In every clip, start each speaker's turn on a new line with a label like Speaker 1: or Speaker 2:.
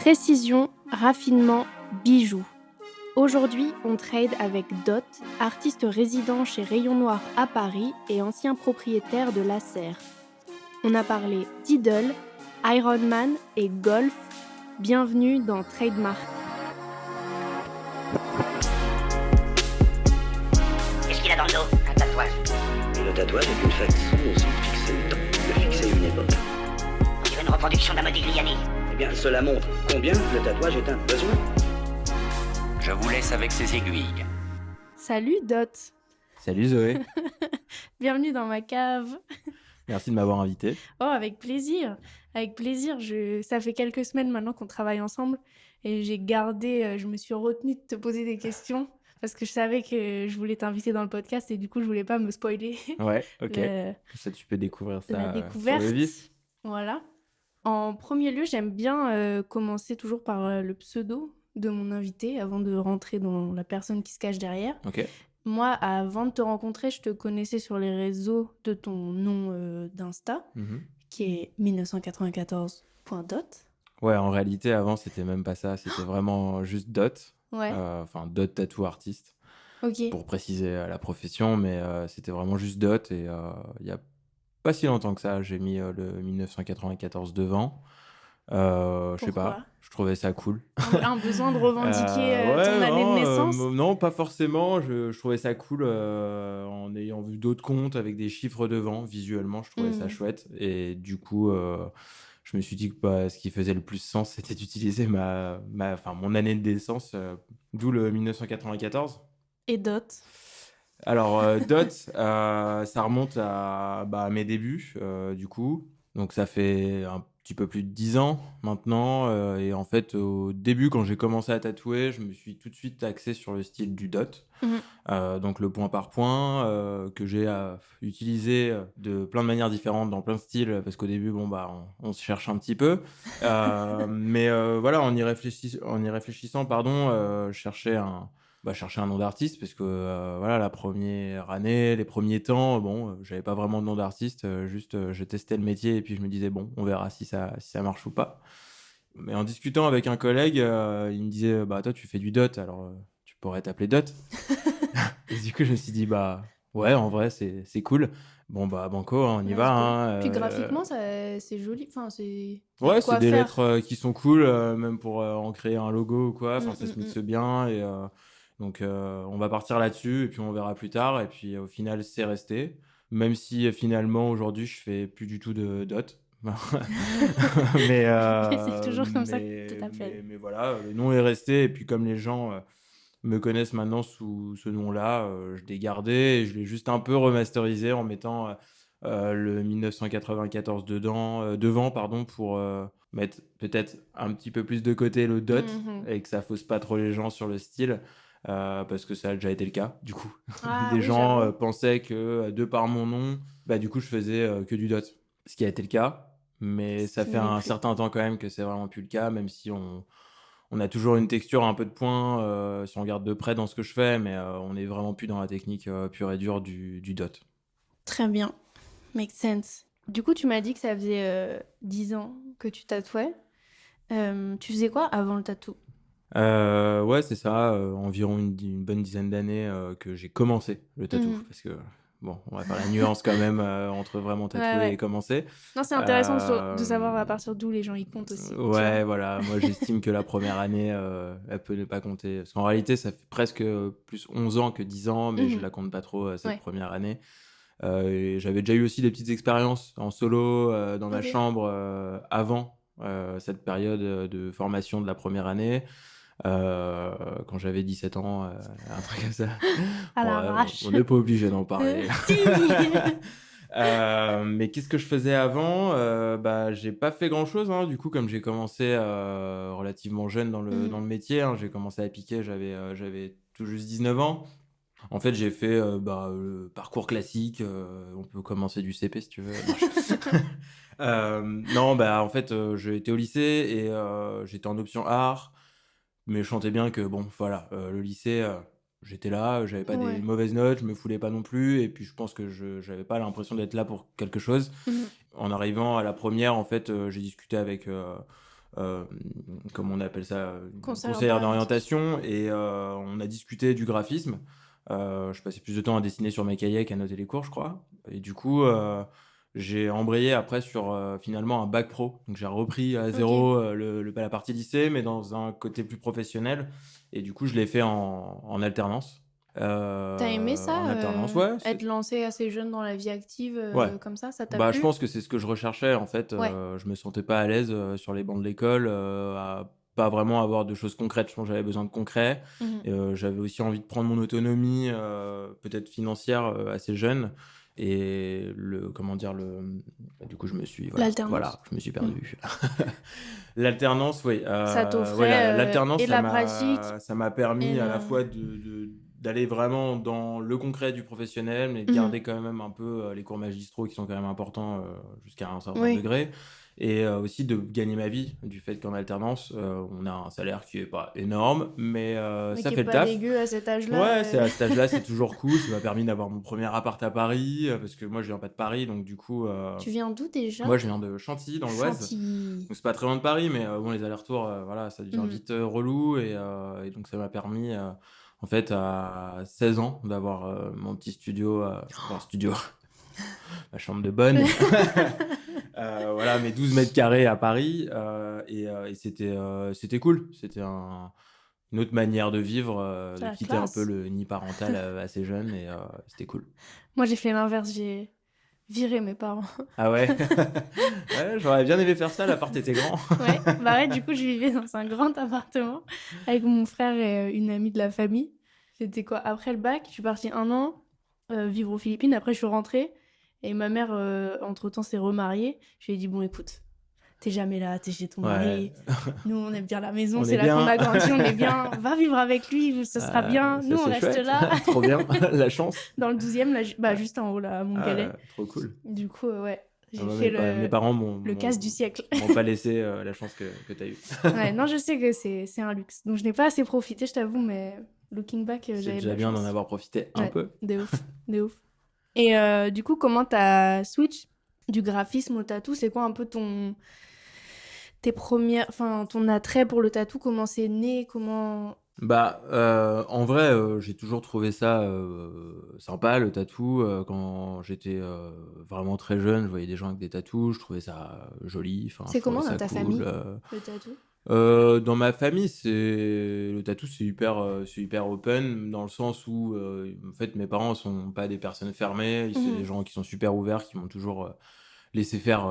Speaker 1: Précision, raffinement, bijoux. Aujourd'hui, on trade avec Dot, artiste résident chez Rayon Noir à Paris et ancien propriétaire de Laser. On a parlé d'Idol, Ironman et golf. Bienvenue dans Trademark.
Speaker 2: Qu'est-ce qu'il a dans le dos? Un tatouage.
Speaker 3: Et le tatouage est une façon aussi de fixer le temps, de fixer une époque.
Speaker 2: On dirait une reproduction d'un Modigliani.
Speaker 3: Eh bien, cela montre combien le tatouage est un besoin.
Speaker 4: Je vous laisse avec ces aiguilles.
Speaker 1: Salut Dot.
Speaker 5: Salut Zoé,
Speaker 1: Bienvenue dans ma cave.
Speaker 5: merci de m'avoir invité.
Speaker 1: Oh, avec plaisir. Avec plaisir. Ça fait quelques semaines maintenant qu'on travaille ensemble et je me suis retenue de te poser des questions parce que je savais que je voulais t'inviter dans le podcast et du coup, je voulais pas me spoiler
Speaker 5: Ouais, ok.
Speaker 1: le-
Speaker 5: Ça, tu peux découvrir ça
Speaker 1: la
Speaker 5: sur
Speaker 1: découverte.
Speaker 5: le vif.
Speaker 1: Voilà. En premier lieu, j'aime bien commencer toujours par le pseudo de mon invité avant de rentrer dans la personne qui se cache derrière.
Speaker 5: Ok.
Speaker 1: Moi, avant de te rencontrer, je te connaissais sur les réseaux de ton nom d'Insta,
Speaker 5: Mhm.
Speaker 1: qui est 1994.dot.
Speaker 5: Ouais, en réalité, avant, c'était même pas ça. C'était vraiment juste Dot.
Speaker 1: Ouais,
Speaker 5: Enfin, Dot Tattoo Artist,
Speaker 1: ok.
Speaker 5: pour préciser la profession. Mais c'était vraiment juste Dot. Et il y a pas si longtemps que ça, j'ai mis le 1994 devant. Je sais
Speaker 1: Pourquoi?
Speaker 5: pas, je trouvais ça cool.
Speaker 1: Un besoin de revendiquer ton année de
Speaker 5: non,
Speaker 1: naissance?
Speaker 5: non, pas forcément. Je trouvais ça cool en ayant vu d'autres comptes avec des chiffres devant. Visuellement, je trouvais ça
Speaker 1: Mhm.
Speaker 5: chouette. Et du coup, je me suis dit que ce qui faisait le plus sens, c'était d'utiliser mon année de naissance, d'où le 1994.
Speaker 1: Et Dot?
Speaker 5: Alors, Dot, ça remonte à mes débuts, du coup. Donc, ça fait un petit peu plus de 10 ans maintenant. Et en fait, au début, quand j'ai commencé à tatouer, je me suis tout de suite axé sur le style du Dot.
Speaker 1: Mhm.
Speaker 5: Donc, le point par point, que j'ai utilisé de plein de manières différentes, dans plein de styles, parce qu'au début, on se cherche un petit peu. Mais voilà, en y réfléchissant, pardon, je cherchais un nom d'artiste parce que voilà, la première année, les premiers temps, j'avais pas vraiment de nom d'artiste, juste je testais le métier et puis je me disais bon, on verra si ça marche ou pas. Mais en discutant avec un collègue, il me disait bah toi tu fais du dot, alors tu pourrais t'appeler Dot. Et du coup je me suis dit bah ouais, en vrai c'est cool. Bon bah banco, hein, on y
Speaker 1: Let's
Speaker 5: va.
Speaker 1: go.
Speaker 5: Hein,
Speaker 1: Puis graphiquement, c'est joli. Enfin, c'est... y a
Speaker 5: ouais,
Speaker 1: de
Speaker 5: c'est
Speaker 1: quoi
Speaker 5: des
Speaker 1: faire.
Speaker 5: lettres qui sont cool, même pour en créer un logo ou quoi. Enfin, ça se mixe bien. Et donc, on va partir là-dessus et puis on verra plus tard. Et puis, au final, c'est resté. Même si, finalement, aujourd'hui, je fais plus du tout de dot. Mais,
Speaker 1: Mais c'est toujours comme ça que tu t'appelles.
Speaker 5: mais voilà, le nom est resté. Et puis, comme les gens me connaissent maintenant sous ce nom-là, je l'ai gardé et je l'ai juste un peu remasterisé en mettant le 1994 devant, pardon, pour mettre peut-être un petit peu plus de côté le dot
Speaker 1: Mhm.
Speaker 5: et que ça fausse pas trop les gens sur le style, parce que ça a déjà été le cas, du coup.
Speaker 1: Ah
Speaker 5: Des
Speaker 1: oui,
Speaker 5: gens
Speaker 1: j'avoue.
Speaker 5: pensaient que, de par mon nom, du coup, je faisais que du dot. Ce qui a été le cas, mais
Speaker 1: Ce
Speaker 5: ça
Speaker 1: qui
Speaker 5: fait
Speaker 1: ne l'est
Speaker 5: un
Speaker 1: plus.
Speaker 5: certain temps quand même que c'est vraiment plus le cas, même si on a toujours une texture, un peu de point, si on regarde de près dans ce que je fais, mais on n'est vraiment plus dans la technique pure et dure du dot.
Speaker 1: Très bien. Make sense. Du coup, tu m'as dit que ça faisait 10 ans que tu tatouais. Tu faisais quoi avant le tatou?
Speaker 5: Ouais, c'est ça, environ une bonne dizaine d'années que j'ai commencé le tatou.
Speaker 1: Mhm.
Speaker 5: Parce que, bon, on va faire la nuance quand même entre vraiment tatouer
Speaker 1: Ouais.
Speaker 5: et commencer.
Speaker 1: Non, c'est intéressant de
Speaker 5: Euh,
Speaker 1: savoir à partir d'où les gens y comptent aussi. Tu vois.
Speaker 5: Ouais, voilà, moi j'estime que la première année, elle peut ne pas compter. Parce qu'en réalité, ça fait presque plus 11 ans que 10 ans, mais je
Speaker 1: Mhm.
Speaker 5: la compte pas trop, cette
Speaker 1: Ouais.
Speaker 5: première année. Et j'avais déjà eu aussi des petites expériences en solo dans ma
Speaker 1: Ok.
Speaker 5: chambre avant cette période de formation de la première année, quand j'avais 17 ans, un truc comme ça.
Speaker 1: À
Speaker 5: Bon,
Speaker 1: l'arrache.
Speaker 5: on n'est pas obligé d'en parler.
Speaker 1: Si.
Speaker 5: Mais qu'est-ce que je faisais avant? J'ai pas fait grand-chose, hein. Du coup, comme j'ai commencé relativement jeune dans
Speaker 1: Mhm.
Speaker 5: le métier, hein, j'ai commencé à piquer, j'avais tout juste 19 ans. En fait, j'ai fait le parcours classique. On peut commencer du CP si tu veux. Non, non, en fait, j'ai été au lycée et j'étais en option art, mais je sentais bien que bon, voilà, le lycée, j'étais là, j'avais pas des
Speaker 1: Ouais.
Speaker 5: mauvaises notes, je me foulais pas non plus, et puis je pense que j'avais pas l'impression d'être là pour quelque chose.
Speaker 1: Mhm.
Speaker 5: En arrivant à la première, en fait, j'ai discuté avec euh, comment on appelle ça,
Speaker 1: Conseillère
Speaker 5: conseillère
Speaker 1: d'orientation.
Speaker 5: d'orientation, et on a discuté du graphisme. Je passais plus de temps à dessiner sur mes cahiers qu'à noter les cours, je crois. Et du coup, j'ai embrayé après sur finalement un bac pro. Donc j'ai repris à
Speaker 1: Ok.
Speaker 5: zéro la partie lycée, mais dans un côté plus professionnel. Et du coup, je l'ai fait en alternance.
Speaker 1: T'as aimé ça,
Speaker 5: En alternance, ouais.
Speaker 1: être lancé assez jeune dans la vie active,
Speaker 5: Ouais.
Speaker 1: comme ça t'a
Speaker 5: Bah, je
Speaker 1: plu?
Speaker 5: pense que c'est ce que je recherchais en fait.
Speaker 1: Ouais.
Speaker 5: Je me sentais pas à l'aise sur les bancs de l'école, à pas vraiment avoir de choses concrètes. Je pense que j'avais besoin de concret.
Speaker 1: Mhm.
Speaker 5: J'avais aussi envie de prendre mon autonomie, peut-être financière, assez jeune. Et comment dire, du coup,
Speaker 1: L'alternance.
Speaker 5: voilà, je me suis perdu. L'alternance, oui.
Speaker 1: Ça
Speaker 5: Ouais,
Speaker 1: t'offrait
Speaker 5: l'alternance,
Speaker 1: et de la pratique
Speaker 5: ça m'a
Speaker 1: et
Speaker 5: permis à la
Speaker 1: le.
Speaker 5: fois d'aller vraiment dans le concret du professionnel, mais de
Speaker 1: Mhm.
Speaker 5: garder quand même un peu les cours magistraux qui sont quand même importants jusqu'à un certain
Speaker 1: Oui.
Speaker 5: degré. Et aussi de gagner ma vie, du fait qu'en alternance, on a un salaire qui est pas énorme, mais
Speaker 1: Mais
Speaker 5: ça
Speaker 1: qui
Speaker 5: fait
Speaker 1: est
Speaker 5: le
Speaker 1: pas
Speaker 5: taf.
Speaker 1: dégueu à cet âge-là.
Speaker 5: Ouais, c'est à cet âge-là, c'est toujours cool. Ça m'a permis d'avoir mon premier appart à Paris, parce que moi, je viens pas de Paris, donc du coup,
Speaker 1: Tu viens d'où déjà?
Speaker 5: moi, je viens de Chantilly, dans l'Oise.
Speaker 1: Chantilly.
Speaker 5: Donc c'est pas très loin de Paris, mais bon, les allers-retours, voilà, ça devient
Speaker 1: Mhm.
Speaker 5: vite relou. Et donc ça m'a permis, en fait, à 16 ans, d'avoir mon petit studio, enfin, studio, ma chambre de bonne. Voilà, mes 12 mètres carrés à Paris. Et c'était cool. C'était une autre manière de vivre,
Speaker 1: C'est
Speaker 5: de
Speaker 1: la
Speaker 5: quitter un peu
Speaker 1: classe.
Speaker 5: le nid parental assez jeune. Et c'était cool.
Speaker 1: Moi, j'ai fait l'inverse, j'ai viré mes parents.
Speaker 5: Ah ouais? Ouais, j'aurais bien aimé faire ça, l'appart était grand.
Speaker 1: Ouais, bah ouais, du coup, je vivais dans un grand appartement avec mon frère et une amie de la famille. C'était quoi? Après le bac, je suis partie 1 an vivre aux Philippines. Après, je suis rentrée et ma mère, entre-temps, s'est remariée. Je lui ai dit, bon, écoute, t'es jamais là, t'es chez ton
Speaker 5: Ouais.
Speaker 1: mari. Nous, on aime bien la maison,
Speaker 5: On
Speaker 1: c'est
Speaker 5: est
Speaker 1: là qu'on
Speaker 5: bien.
Speaker 1: a grandi, on est bien. Va vivre avec lui, ce sera bien.
Speaker 5: Ça,
Speaker 1: Nous, on
Speaker 5: c'est
Speaker 1: reste
Speaker 5: chouette.
Speaker 1: là,
Speaker 5: Trop bien, la chance.
Speaker 1: dans le 12e, là, bah,
Speaker 5: Ouais.
Speaker 1: juste en haut, là, à
Speaker 5: Ah,
Speaker 1: Montgalais.
Speaker 5: trop cool.
Speaker 1: Du coup, ouais, j'ai
Speaker 5: Ah bah,
Speaker 1: fait
Speaker 5: mes parents
Speaker 1: le casse du siècle.
Speaker 5: m'ont pas laissé la chance que tu as eue.
Speaker 1: Ouais, non, je sais que c'est un luxe. Donc, je n'ai pas assez profité, je t'avoue, mais looking back,
Speaker 5: C'est
Speaker 1: j'avais de
Speaker 5: déjà
Speaker 1: la
Speaker 5: bien
Speaker 1: chance.
Speaker 5: d'en avoir profité un
Speaker 1: Ouais,
Speaker 5: peu.
Speaker 1: de ouf, de ouf. Et du coup, comment t'as switch du graphisme au tatou? C'est quoi un peu ton attrait pour le tatou? Comment c'est né? Comment...
Speaker 5: Bah, en vrai, j'ai toujours trouvé ça sympa, le tatou. Quand j'étais vraiment très jeune, je voyais des gens avec des tatous, je trouvais ça joli, enfin, je
Speaker 1: C'est
Speaker 5: trouvais
Speaker 1: comment dans
Speaker 5: ça
Speaker 1: ta
Speaker 5: cool.
Speaker 1: famille, le tatou?
Speaker 5: Dans ma famille, le tatou, c'est hyper open, dans le sens où, en fait, mes parents sont pas des personnes fermées, c'est des
Speaker 1: Mhm.
Speaker 5: gens qui sont super ouverts, qui m'ont toujours laissé faire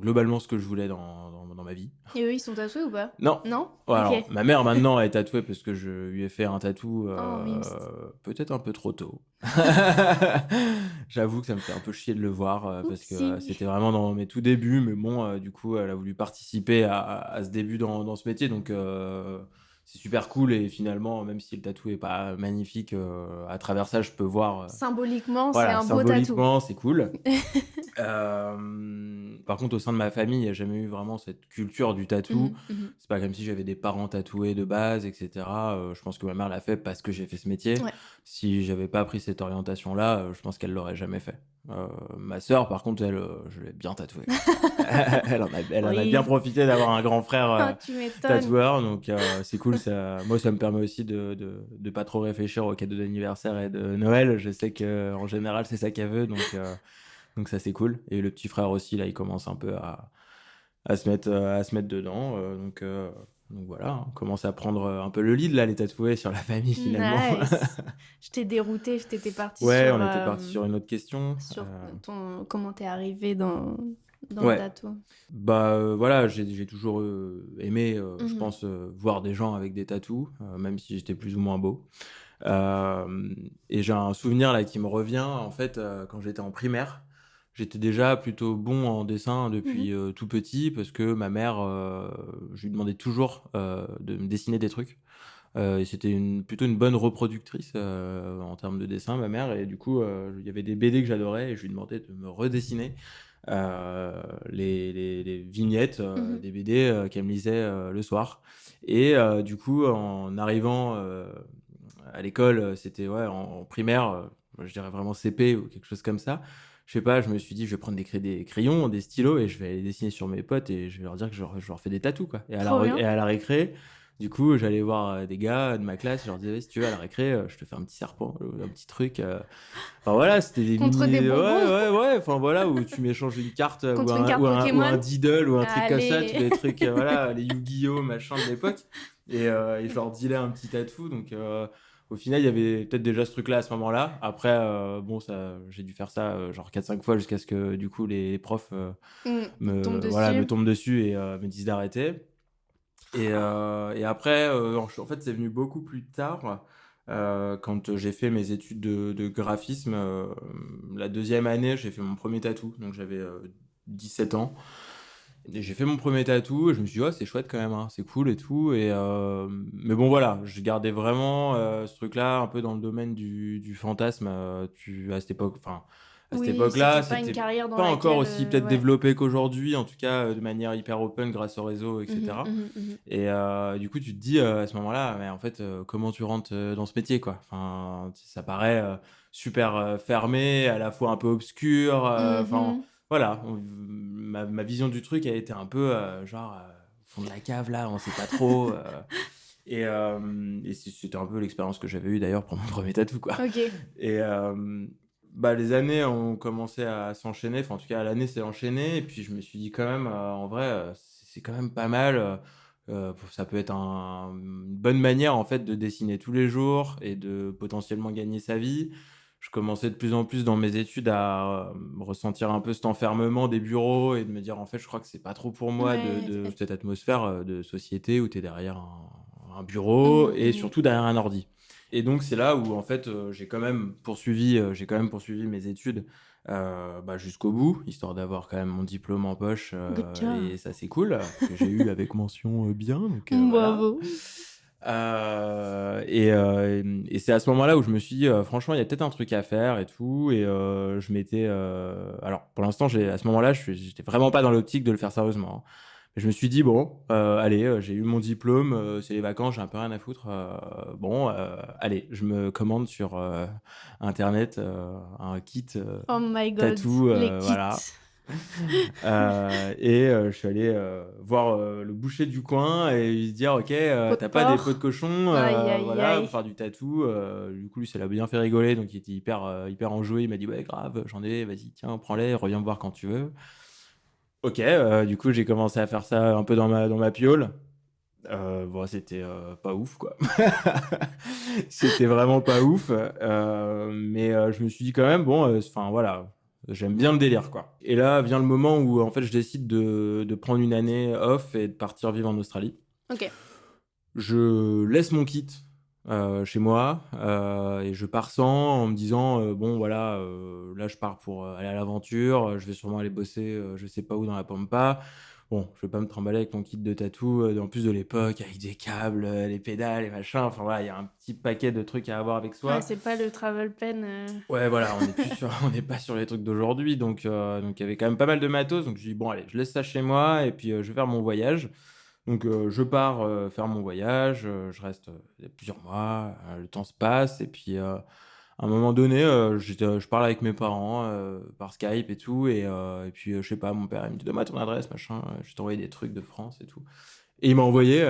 Speaker 5: globalement ce que je voulais dans ma vie.
Speaker 1: Et eux, ils sont tatoués ou pas?
Speaker 5: Non.
Speaker 1: Non?
Speaker 5: Ouais, alors,
Speaker 1: Ok.
Speaker 5: ma mère maintenant elle est tatouée parce que je lui ai fait un tatou
Speaker 1: Oh, mimes.
Speaker 5: peut-être un peu trop tôt. J'avoue que ça me fait un peu chier de le voir parce que
Speaker 1: Oupsie.
Speaker 5: c'était vraiment dans mes tout débuts, mais bon, du coup, elle a voulu participer à ce début dans ce métier, donc c'est super cool. Et finalement, même si le tatou est pas magnifique, à travers ça, je peux voir.
Speaker 1: Symboliquement, c'est
Speaker 5: Voilà,
Speaker 1: un beau tatou.
Speaker 5: symboliquement, c'est cool. Par contre, au sein de ma famille, il n'y a jamais eu vraiment cette culture du tatou.
Speaker 1: Mhm, mhm.
Speaker 5: C'est pas comme si j'avais des parents tatoués de base, etc. Je pense que ma mère l'a fait parce que j'ai fait ce métier.
Speaker 1: Ouais.
Speaker 5: Si j'avais pas pris cette orientation-là, je pense qu'elle l'aurait jamais fait. Ma sœur, par contre, elle, je l'ai bien tatouée. Elle en a
Speaker 1: Oui.
Speaker 5: bien profité d'avoir un grand frère
Speaker 1: Ah, tu m'étonnes.
Speaker 5: tatoueur, donc c'est cool. Moi, ça me permet aussi de pas trop réfléchir aux cadeaux d'anniversaire et de Noël. Je sais que en général, c'est ça qu'elle veut, donc ça c'est cool. Et le petit frère aussi, là, il commence un peu à se mettre dedans. Donc voilà, on commence à prendre un peu le lead là, les tatoués sur la famille finalement.
Speaker 1: Nice. Je t'ai dérouté, t'étais partie
Speaker 5: Ouais,
Speaker 1: sur,
Speaker 5: on était parti sur une autre question.
Speaker 1: sur comment t'es arrivé dans
Speaker 5: Ouais.
Speaker 1: le tatou.
Speaker 5: Bah voilà, j'ai toujours aimé, je
Speaker 1: Mhm.
Speaker 5: pense, voir des gens avec des tatous, même si j'étais plus ou moins beau. Et j'ai un souvenir là qui me revient, en fait, quand j'étais en primaire. J'étais déjà plutôt bon en dessin depuis tout petit parce que ma mère, je lui demandais toujours de me dessiner des trucs. Et c'était plutôt une bonne reproductrice en termes de dessin, ma mère. Et du coup, il y avait des BD que j'adorais et je lui demandais de me redessiner les vignettes
Speaker 1: Mhm.
Speaker 5: des BD qu'elle me lisait le soir. Et du coup, en arrivant à l'école, c'était en primaire, je dirais vraiment CP ou quelque chose comme ça. Je sais pas, je me suis dit: «Je vais prendre des crayons, des stylos et je vais aller dessiner sur mes potes et je vais leur dire que je leur fais des tatous, quoi»
Speaker 1: Trop bien.
Speaker 5: et à la récré, du coup, j'allais voir, des gars de ma classe, je leur disais: «Si tu veux, à la récré, je te fais un petit serpent, un petit truc», enfin voilà, c'était des
Speaker 1: Contre des
Speaker 5: mini ouais,
Speaker 1: bonbons,
Speaker 5: ouais, ouais, enfin voilà, où tu m'échanges une carte,
Speaker 1: contre une carte
Speaker 5: ou un
Speaker 1: Pokémon.
Speaker 5: Diddle ou un truc comme ça, tous
Speaker 1: Allez.
Speaker 5: les trucs, voilà, les Yu-Gi-Oh! Machin de l'époque et je leur dealais un petit tatou donc au final, il y avait peut-être déjà ce truc-là à ce moment-là. Après, bon, ça j'ai dû faire ça, genre 4-5 fois jusqu'à ce que du coup les profs,
Speaker 1: Il tombe
Speaker 5: me
Speaker 1: dessus.
Speaker 5: tombent dessus et me disent d'arrêter et après, en fait, c'est venu beaucoup plus tard, quand j'ai fait mes études de graphisme, la deuxième année, j'ai fait mon premier tatou, donc j'avais, 17 ans et j'ai fait mon premier tatou et je me suis dit: «Ouais, c'est chouette quand même, hein, c'est cool et tout» mais bon, voilà, je gardais vraiment, ce truc-là un peu dans le domaine du fantasme, à cette époque enfin, à cette
Speaker 1: Oui, c'était
Speaker 5: époque-là,
Speaker 1: pas une
Speaker 5: c'était
Speaker 1: carrière dans
Speaker 5: pas encore
Speaker 1: laquelle,
Speaker 5: aussi peut-être
Speaker 1: ouais.
Speaker 5: développé qu'aujourd'hui, en tout cas, de manière hyper open grâce aux réseaux et
Speaker 1: Mmh mh,
Speaker 5: cetera
Speaker 1: mmh mh, mmh.
Speaker 5: du coup, tu te dis, à ce moment-là: «Mais en fait, comment tu rentres, dans ce métier, quoi?» Enfin, ça paraît, super, fermé, à la fois un peu obscur, enfin,
Speaker 1: Mmh.
Speaker 5: voilà, ma vision du truc a été un peu, genre, au fond de la cave là, on sait pas trop, et c'était un peu l'expérience que j'avais eue d'ailleurs pour mon premier tatou, quoi
Speaker 1: OK.
Speaker 5: et bah, les années ont commencé à s'enchaîner, enfin, en tout cas, l'année s'est enchaînée et puis je me suis dit quand même, en vrai, c'est quand même pas mal, ça peut être une bonne manière, en fait, de dessiner tous les jours et de potentiellement gagner sa vie. Je commençais de plus en plus dans mes études à, ressentir un peu cet enfermement des bureaux et de me dire: «En fait, je crois que c'est pas trop pour moi
Speaker 1: Ouais,
Speaker 5: de
Speaker 1: c'est
Speaker 5: cette atmosphère, de société où tu es derrière un
Speaker 1: mmh
Speaker 5: bureau
Speaker 1: mh,
Speaker 5: et
Speaker 1: mmh.
Speaker 5: surtout derrière un ordi». Et donc c'est là où en fait, j'ai quand même poursuivi mes études, bah, jusqu'au bout, histoire d'avoir quand même mon diplôme en poche,
Speaker 1: Good job.
Speaker 5: et ça c'est cool, que j'ai eu avec mention, bien donc voilà.
Speaker 1: Bravo.
Speaker 5: Et c'est à ce moment-là où je me suis dit: «Franchement, il y a peut-être un truc à faire et tout» je m'étais, alors pour l'instant, à ce moment-là, j'étais vraiment pas dans l'optique de le faire sérieusement, hein. Je me suis dit: «Bon, allez, j'ai eu mon diplôme, c'est les vacances, j'ai un peu rien à foutre, bon, allez, je me commande sur, internet, un kit,
Speaker 1: Oh my god,
Speaker 5: tatou,
Speaker 1: les
Speaker 5: voilà».
Speaker 1: kits.
Speaker 5: Je suis allé, voir, le boucher du coin et lui dire: «OK,
Speaker 1: Peau de
Speaker 5: tu pas des peaux de
Speaker 1: porc.
Speaker 5: cochon,
Speaker 1: Aïe, aïe,
Speaker 5: voilà, pour
Speaker 1: aïe.
Speaker 5: faire du tatou?» Du coup, lui, ça l'a bien fait rigoler, donc il était hyper enjoué. Il m'a dit: «Ouais, grave, j'en ai, vas-y, tiens, prends-les, reviens me voir quand tu veux». OK, du coup, j'ai commencé à faire ça un peu dans ma piole. Bon, c'était, pas ouf, quoi. C'était vraiment pas ouf, mais je me suis dit quand même: «Bon, enfin, voilà, j'aime bien le délire, quoi» et là vient le moment où, en fait, je décide de prendre une année off et de partir vivre en Australie.
Speaker 1: OK.
Speaker 5: Je laisse mon kit, chez moi, et je pars sans en me disant, «Bon, voilà, là, je pars pour, aller à l'aventure, je vais sûrement aller bosser, je sais pas où dans la pampa». Bon, je vais pas me trimballer avec mon kit de tatou, en plus de l'époque avec des câbles, les pédales, et machin. Enfin voilà, il y a un petit paquet de trucs à avoir avec
Speaker 1: Ouais,
Speaker 5: soi.
Speaker 1: c'est pas le travel pen,
Speaker 5: Ouais, voilà, on n'est plus sur on n'est pas sur les trucs d'aujourd'hui, donc il y avait quand même pas mal de matos. Donc je dis: «Bon allez, je laisse ça chez moi et puis, je vais faire mon voyage». Donc je pars, faire mon voyage, je reste, plusieurs mois, le temps se passe et puis, à un moment donné, je parle avec mes parents, par Skype et tout et puis, je sais pas, mon père il me dit: «Donne-moi ton adresse machin, je vais t'envoyer des trucs de France et tout». Et il m'a envoyé,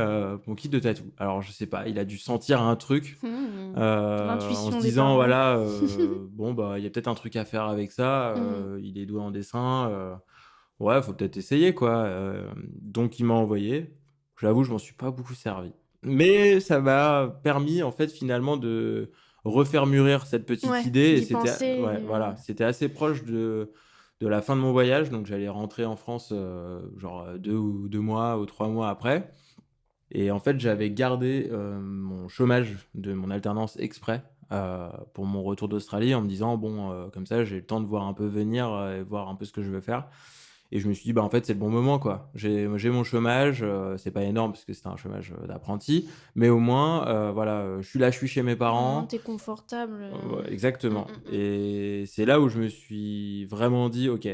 Speaker 5: mon kit de tatou. Alors je sais pas, il a dû sentir un truc,
Speaker 1: mmh,
Speaker 5: en se
Speaker 1: l'intuition des
Speaker 5: disant
Speaker 1: parents.
Speaker 5: voilà, «Bon bah, il y a peut-être un truc à faire avec ça,
Speaker 1: Mmh.
Speaker 5: il est doué en dessin, ouais, faut peut-être essayer quoi», donc il m'a envoyé. J'avoue, je m'en suis pas beaucoup servi. Mais ça m'a permis en fait finalement de refaire mûrir cette petite
Speaker 1: Ouais,
Speaker 5: idée et
Speaker 1: d'y penser,
Speaker 5: ouais, voilà, c'était assez proche de la fin de mon voyage, donc j'allais rentrer en France, genre, 2 mois ou 3 mois après. Et en fait, j'avais gardé, mon chômage de mon alternance exprès, pour mon retour d'Australie en me disant: «Bon, comme ça, j'ai le temps de voir un peu venir, et voir un peu ce que je veux faire». Et je me suis dit: «Bah, en fait, c'est le bon moment, quoi». J'ai mon chômage, c'est pas énorme parce que c'était un chômage, d'apprenti, mais au moins, voilà, je suis là, je suis chez mes
Speaker 1: au moins
Speaker 5: parents.
Speaker 1: tu es confortable,
Speaker 5: Ouais,
Speaker 1: mmh,
Speaker 5: exactement,
Speaker 1: mmh, mmh.
Speaker 5: et c'est là où je me suis vraiment dit: «OK,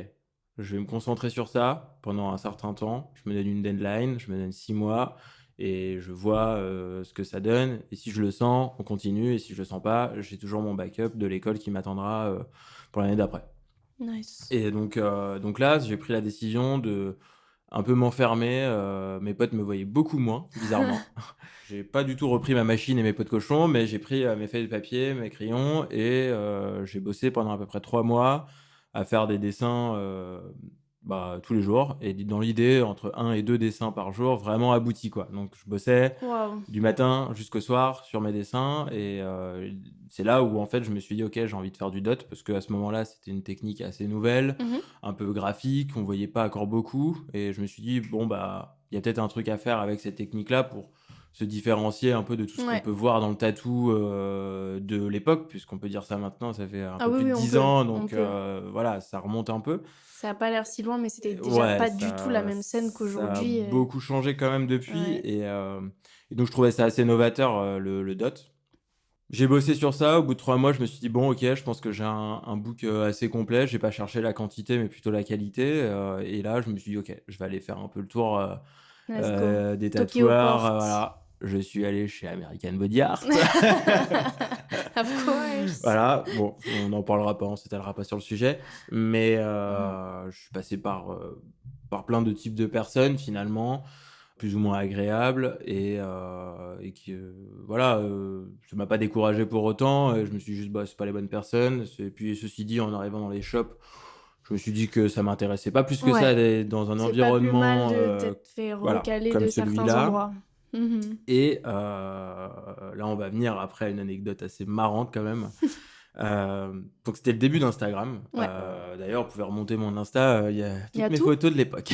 Speaker 5: je vais me concentrer sur ça pendant un certain temps». Je me donne une deadline, je me donne 6 mois et je vois ce que ça donne. Et si je le sens, on continue. Et si je le sens pas, j'ai toujours mon backup de l'école qui m'attendra pour l'année d'après.
Speaker 1: Nice.
Speaker 5: Et donc là, j'ai pris la décision de un peu m'enfermer. Mes potes me voyaient beaucoup moins, bizarrement. J'ai pas du tout repris ma machine et mes pots de cochon, mais j'ai pris mes feuilles de papier, mes crayons et j'ai bossé pendant à peu près 3 mois à faire des dessins tous les jours. Et dans l'idée, entre 1 et 2 dessins par jour, vraiment aboutis, quoi. Donc je bossais
Speaker 1: Waouh.
Speaker 5: du matin jusqu'au soir sur mes dessins et c'est là où en fait je me suis dit ok, j'ai envie de faire du dot parce qu'à ce moment-là c'était une technique assez nouvelle,
Speaker 1: Mhm.
Speaker 5: un peu graphique, on voyait pas encore beaucoup et je me suis dit bon il y a peut-être un truc à faire avec cette technique-là pour se différencier un peu de tout ce qu'on
Speaker 1: Ouais.
Speaker 5: peut voir dans le tatou de l'époque, puisqu'on peut dire ça maintenant, ça fait un
Speaker 1: Ah
Speaker 5: peu
Speaker 1: oui,
Speaker 5: plus
Speaker 1: oui,
Speaker 5: de
Speaker 1: on
Speaker 5: 10
Speaker 1: peut,
Speaker 5: ans,
Speaker 1: on
Speaker 5: donc
Speaker 1: peut.
Speaker 5: voilà, ça remonte un peu.
Speaker 1: Ça a pas l'air si loin, mais c'était déjà
Speaker 5: Ouais,
Speaker 1: pas du tout la même scène
Speaker 5: ça a
Speaker 1: qu'aujourd'hui.
Speaker 5: beaucoup changé quand même depuis.
Speaker 1: Ouais.
Speaker 5: Et donc, je trouvais ça assez novateur, le dot. J'ai bossé sur ça. Au bout de 3 mois, je me suis dit, bon, ok, je pense que j'ai un book assez complet. J'ai pas cherché la quantité, mais plutôt la qualité. Et là, je me suis dit, ok, je vais aller faire un peu le tour
Speaker 1: Let's go.
Speaker 5: des
Speaker 1: Toquer aux
Speaker 5: tatoueurs.
Speaker 1: portes.
Speaker 5: Voilà. Je suis allé chez American Body Art.
Speaker 1: Of course.
Speaker 5: Voilà, bon, on n'en parlera pas, on s'étalera pas sur le sujet, mais je suis passé par plein de types de personnes finalement, plus ou moins agréables, et qui, voilà, ça m'a pas découragé pour autant, et je me suis dit juste, bah, c'est pas les bonnes personnes, et puis ceci dit, en arrivant dans les shops, je me suis dit que ça m'intéressait pas plus que ça
Speaker 1: Ouais.
Speaker 5: d'être dans un
Speaker 1: C'est pas plus mal
Speaker 5: environnement
Speaker 1: de t'être fait
Speaker 5: voilà,
Speaker 1: recaler
Speaker 5: comme
Speaker 1: de certains
Speaker 5: celui-là.
Speaker 1: endroits. Mhm.
Speaker 5: Et là, on va venir après à une anecdote assez marrante quand même. Donc, c'était le début d'Instagram.
Speaker 1: Ouais.
Speaker 5: D'ailleurs, vous pouvez remonter mon Insta, il y a
Speaker 1: Il y a
Speaker 5: toutes mes
Speaker 1: tout
Speaker 5: photos de l'époque.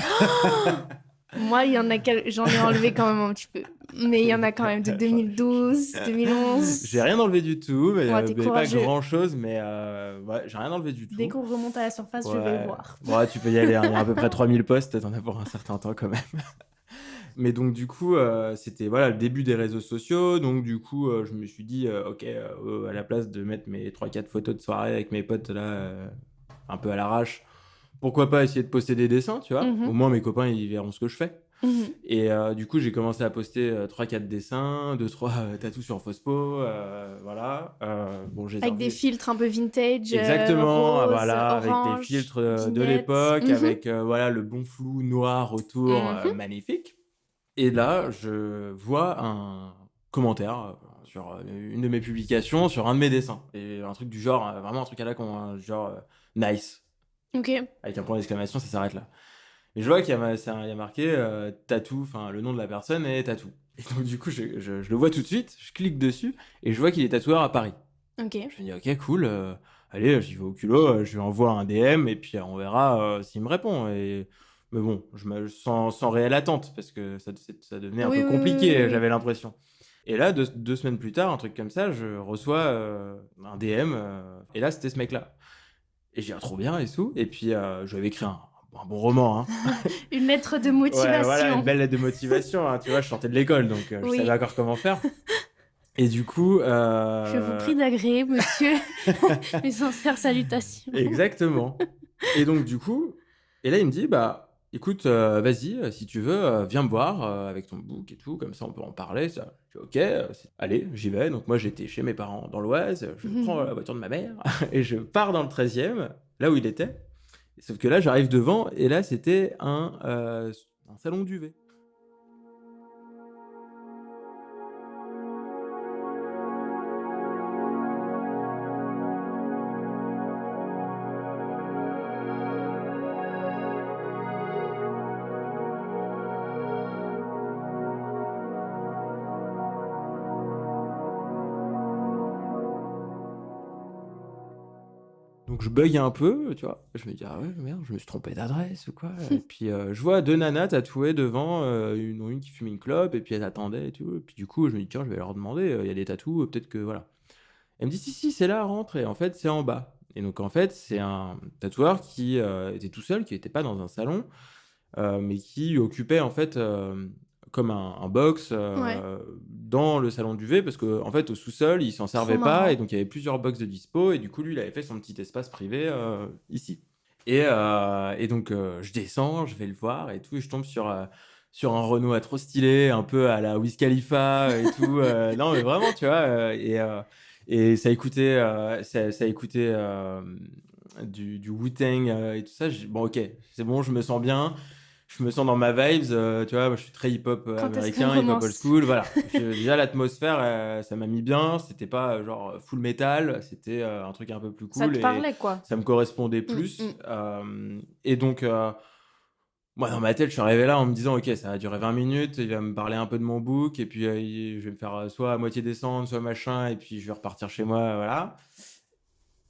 Speaker 1: Moi, il y en a j'en ai enlevé quand même un petit peu. Mais il y en a quand même de 2012, 2011.
Speaker 5: J'ai rien enlevé du tout, mais
Speaker 1: Ouais, t'es
Speaker 5: pas
Speaker 1: courageux.
Speaker 5: grand-chose, mais ouais, j'ai rien enlevé du tout.
Speaker 1: Dès qu'on remonte à la surface, je vais
Speaker 5: Ouais.
Speaker 1: voir.
Speaker 5: Ouais, tu peux y aller, hein, il y a à peu près 3000 posts, t'en as pour un certain temps quand même. Mais donc du coup, c'était voilà, le début des réseaux sociaux. Donc du coup, je me suis dit, ok, à la place de mettre mes 3-4 photos de soirée avec mes potes là, un peu à l'arrache, pourquoi pas essayer de poster des dessins, tu vois.
Speaker 1: Mhm.
Speaker 5: Au moins mes copains, ils verront ce que je fais.
Speaker 1: Mhm.
Speaker 5: Et du coup, j'ai commencé à poster 3-4 dessins, 2-3 tatous sur fausse peau, voilà. Bon, j'ai
Speaker 1: Avec des
Speaker 5: servi-
Speaker 1: filtres un peu vintage,
Speaker 5: Exactement,
Speaker 1: rose,
Speaker 5: voilà, avec des
Speaker 1: orange,
Speaker 5: filtres de
Speaker 1: vignettes.
Speaker 5: l'époque,
Speaker 1: Mhm.
Speaker 5: avec voilà, le bon flou noir autour,
Speaker 1: Mhm.
Speaker 5: magnifique. Et là, je vois un commentaire sur une de mes publications, sur un de mes dessins. Et un truc du genre, vraiment un truc à la con, hein, genre nice,
Speaker 1: Ok.
Speaker 5: avec un point d'exclamation, ça s'arrête là. Et je vois qu'il y a marqué tatou, enfin le nom de la personne est tatou. Et donc du coup, je le vois tout de suite, je clique dessus, et je vois qu'il est tatoueur à Paris.
Speaker 1: Ok.
Speaker 5: Je me dis, ok, cool, allez, j'y vais au culot, je lui envoie un DM et puis on verra s'il me répond. Mais bon, sans réelle attente, parce que ça devenait un
Speaker 1: Oui,
Speaker 5: peu
Speaker 1: oui,
Speaker 5: compliqué,
Speaker 1: oui, oui.
Speaker 5: j'avais l'impression. Et là, 2 semaines plus tard, un truc comme ça, je reçois un DM, et là, c'était ce mec-là. Et j'ai dit, ah, trop bien et tout. Et puis, je lui avais écrit un bon roman, hein.
Speaker 1: Une lettre de
Speaker 5: Ouais,
Speaker 1: motivation.
Speaker 5: voilà, une belle lettre de motivation, hein. Tu vois, je sortais de l'école, donc je
Speaker 1: Oui.
Speaker 5: savais encore comment faire. Et du coup...
Speaker 1: Je vous prie d'agréer, monsieur. Mes sincères salutations.
Speaker 5: Exactement. Et donc, du coup, et là, il me dit, bah, écoute, vas-y, si tu veux, viens me voir avec ton book et tout, comme ça, on peut en parler. Ça. Je dis, ok, allez, j'y vais. Donc, moi, j'étais chez mes parents dans l'Oise, je prends la voiture de ma mère et je pars dans le 13e, là où il était. Sauf que là, j'arrive devant et là, c'était un salon d'UV. Donc je bug un peu, tu vois. Je me dis, ah ouais, merde, je me suis trompé d'adresse ou quoi. Et puis je vois 2 nanas tatouées devant, une qui fume une clope, et puis elles attendaient et tout. Et puis du coup, je me dis, tiens, je vais leur demander, il y a des tatous, peut-être que voilà. Elle me dit, si, c'est là, rentre. Et en fait, c'est en bas. Et donc en fait, c'est un tatoueur qui était tout seul, qui n'était pas dans un salon, mais qui occupait en fait comme un box
Speaker 1: Ouais.
Speaker 5: dans le salon du V, parce que en fait au sous-sol il s'en servait
Speaker 1: Trop
Speaker 5: pas,
Speaker 1: marrant.
Speaker 5: et donc il y avait plusieurs box de dispo, et du coup lui il avait fait son petit espace privé ici. Et donc je descends, je vais le voir et tout, et je tombe sur un Renault trop stylé, un peu à la Wiz Khalifa et tout. Non, mais vraiment, tu vois. Et ça écoutait, du Wu-Tang et tout ça. Bon, ok, c'est bon, je me sens bien. Je me sens dans ma vibes, tu vois, moi, je suis très hip-hop
Speaker 1: Quand est-ce qu'on
Speaker 5: américain, hip-hop old
Speaker 1: commence?
Speaker 5: school, voilà. Déjà, l'atmosphère, ça m'a mis bien. C'était pas genre full metal, c'était un truc un peu plus
Speaker 1: Ça
Speaker 5: cool
Speaker 1: te
Speaker 5: et
Speaker 1: parlait, quoi.
Speaker 5: ça me correspondait
Speaker 1: Mm,
Speaker 5: plus.
Speaker 1: mm.
Speaker 5: Et donc, moi, dans ma tête, je suis arrivé là en me disant, ok, ça va durer 20 minutes, il va me parler un peu de mon book, et puis je vais me faire soit à moitié descendre, soit machin, et puis je vais repartir chez moi, voilà.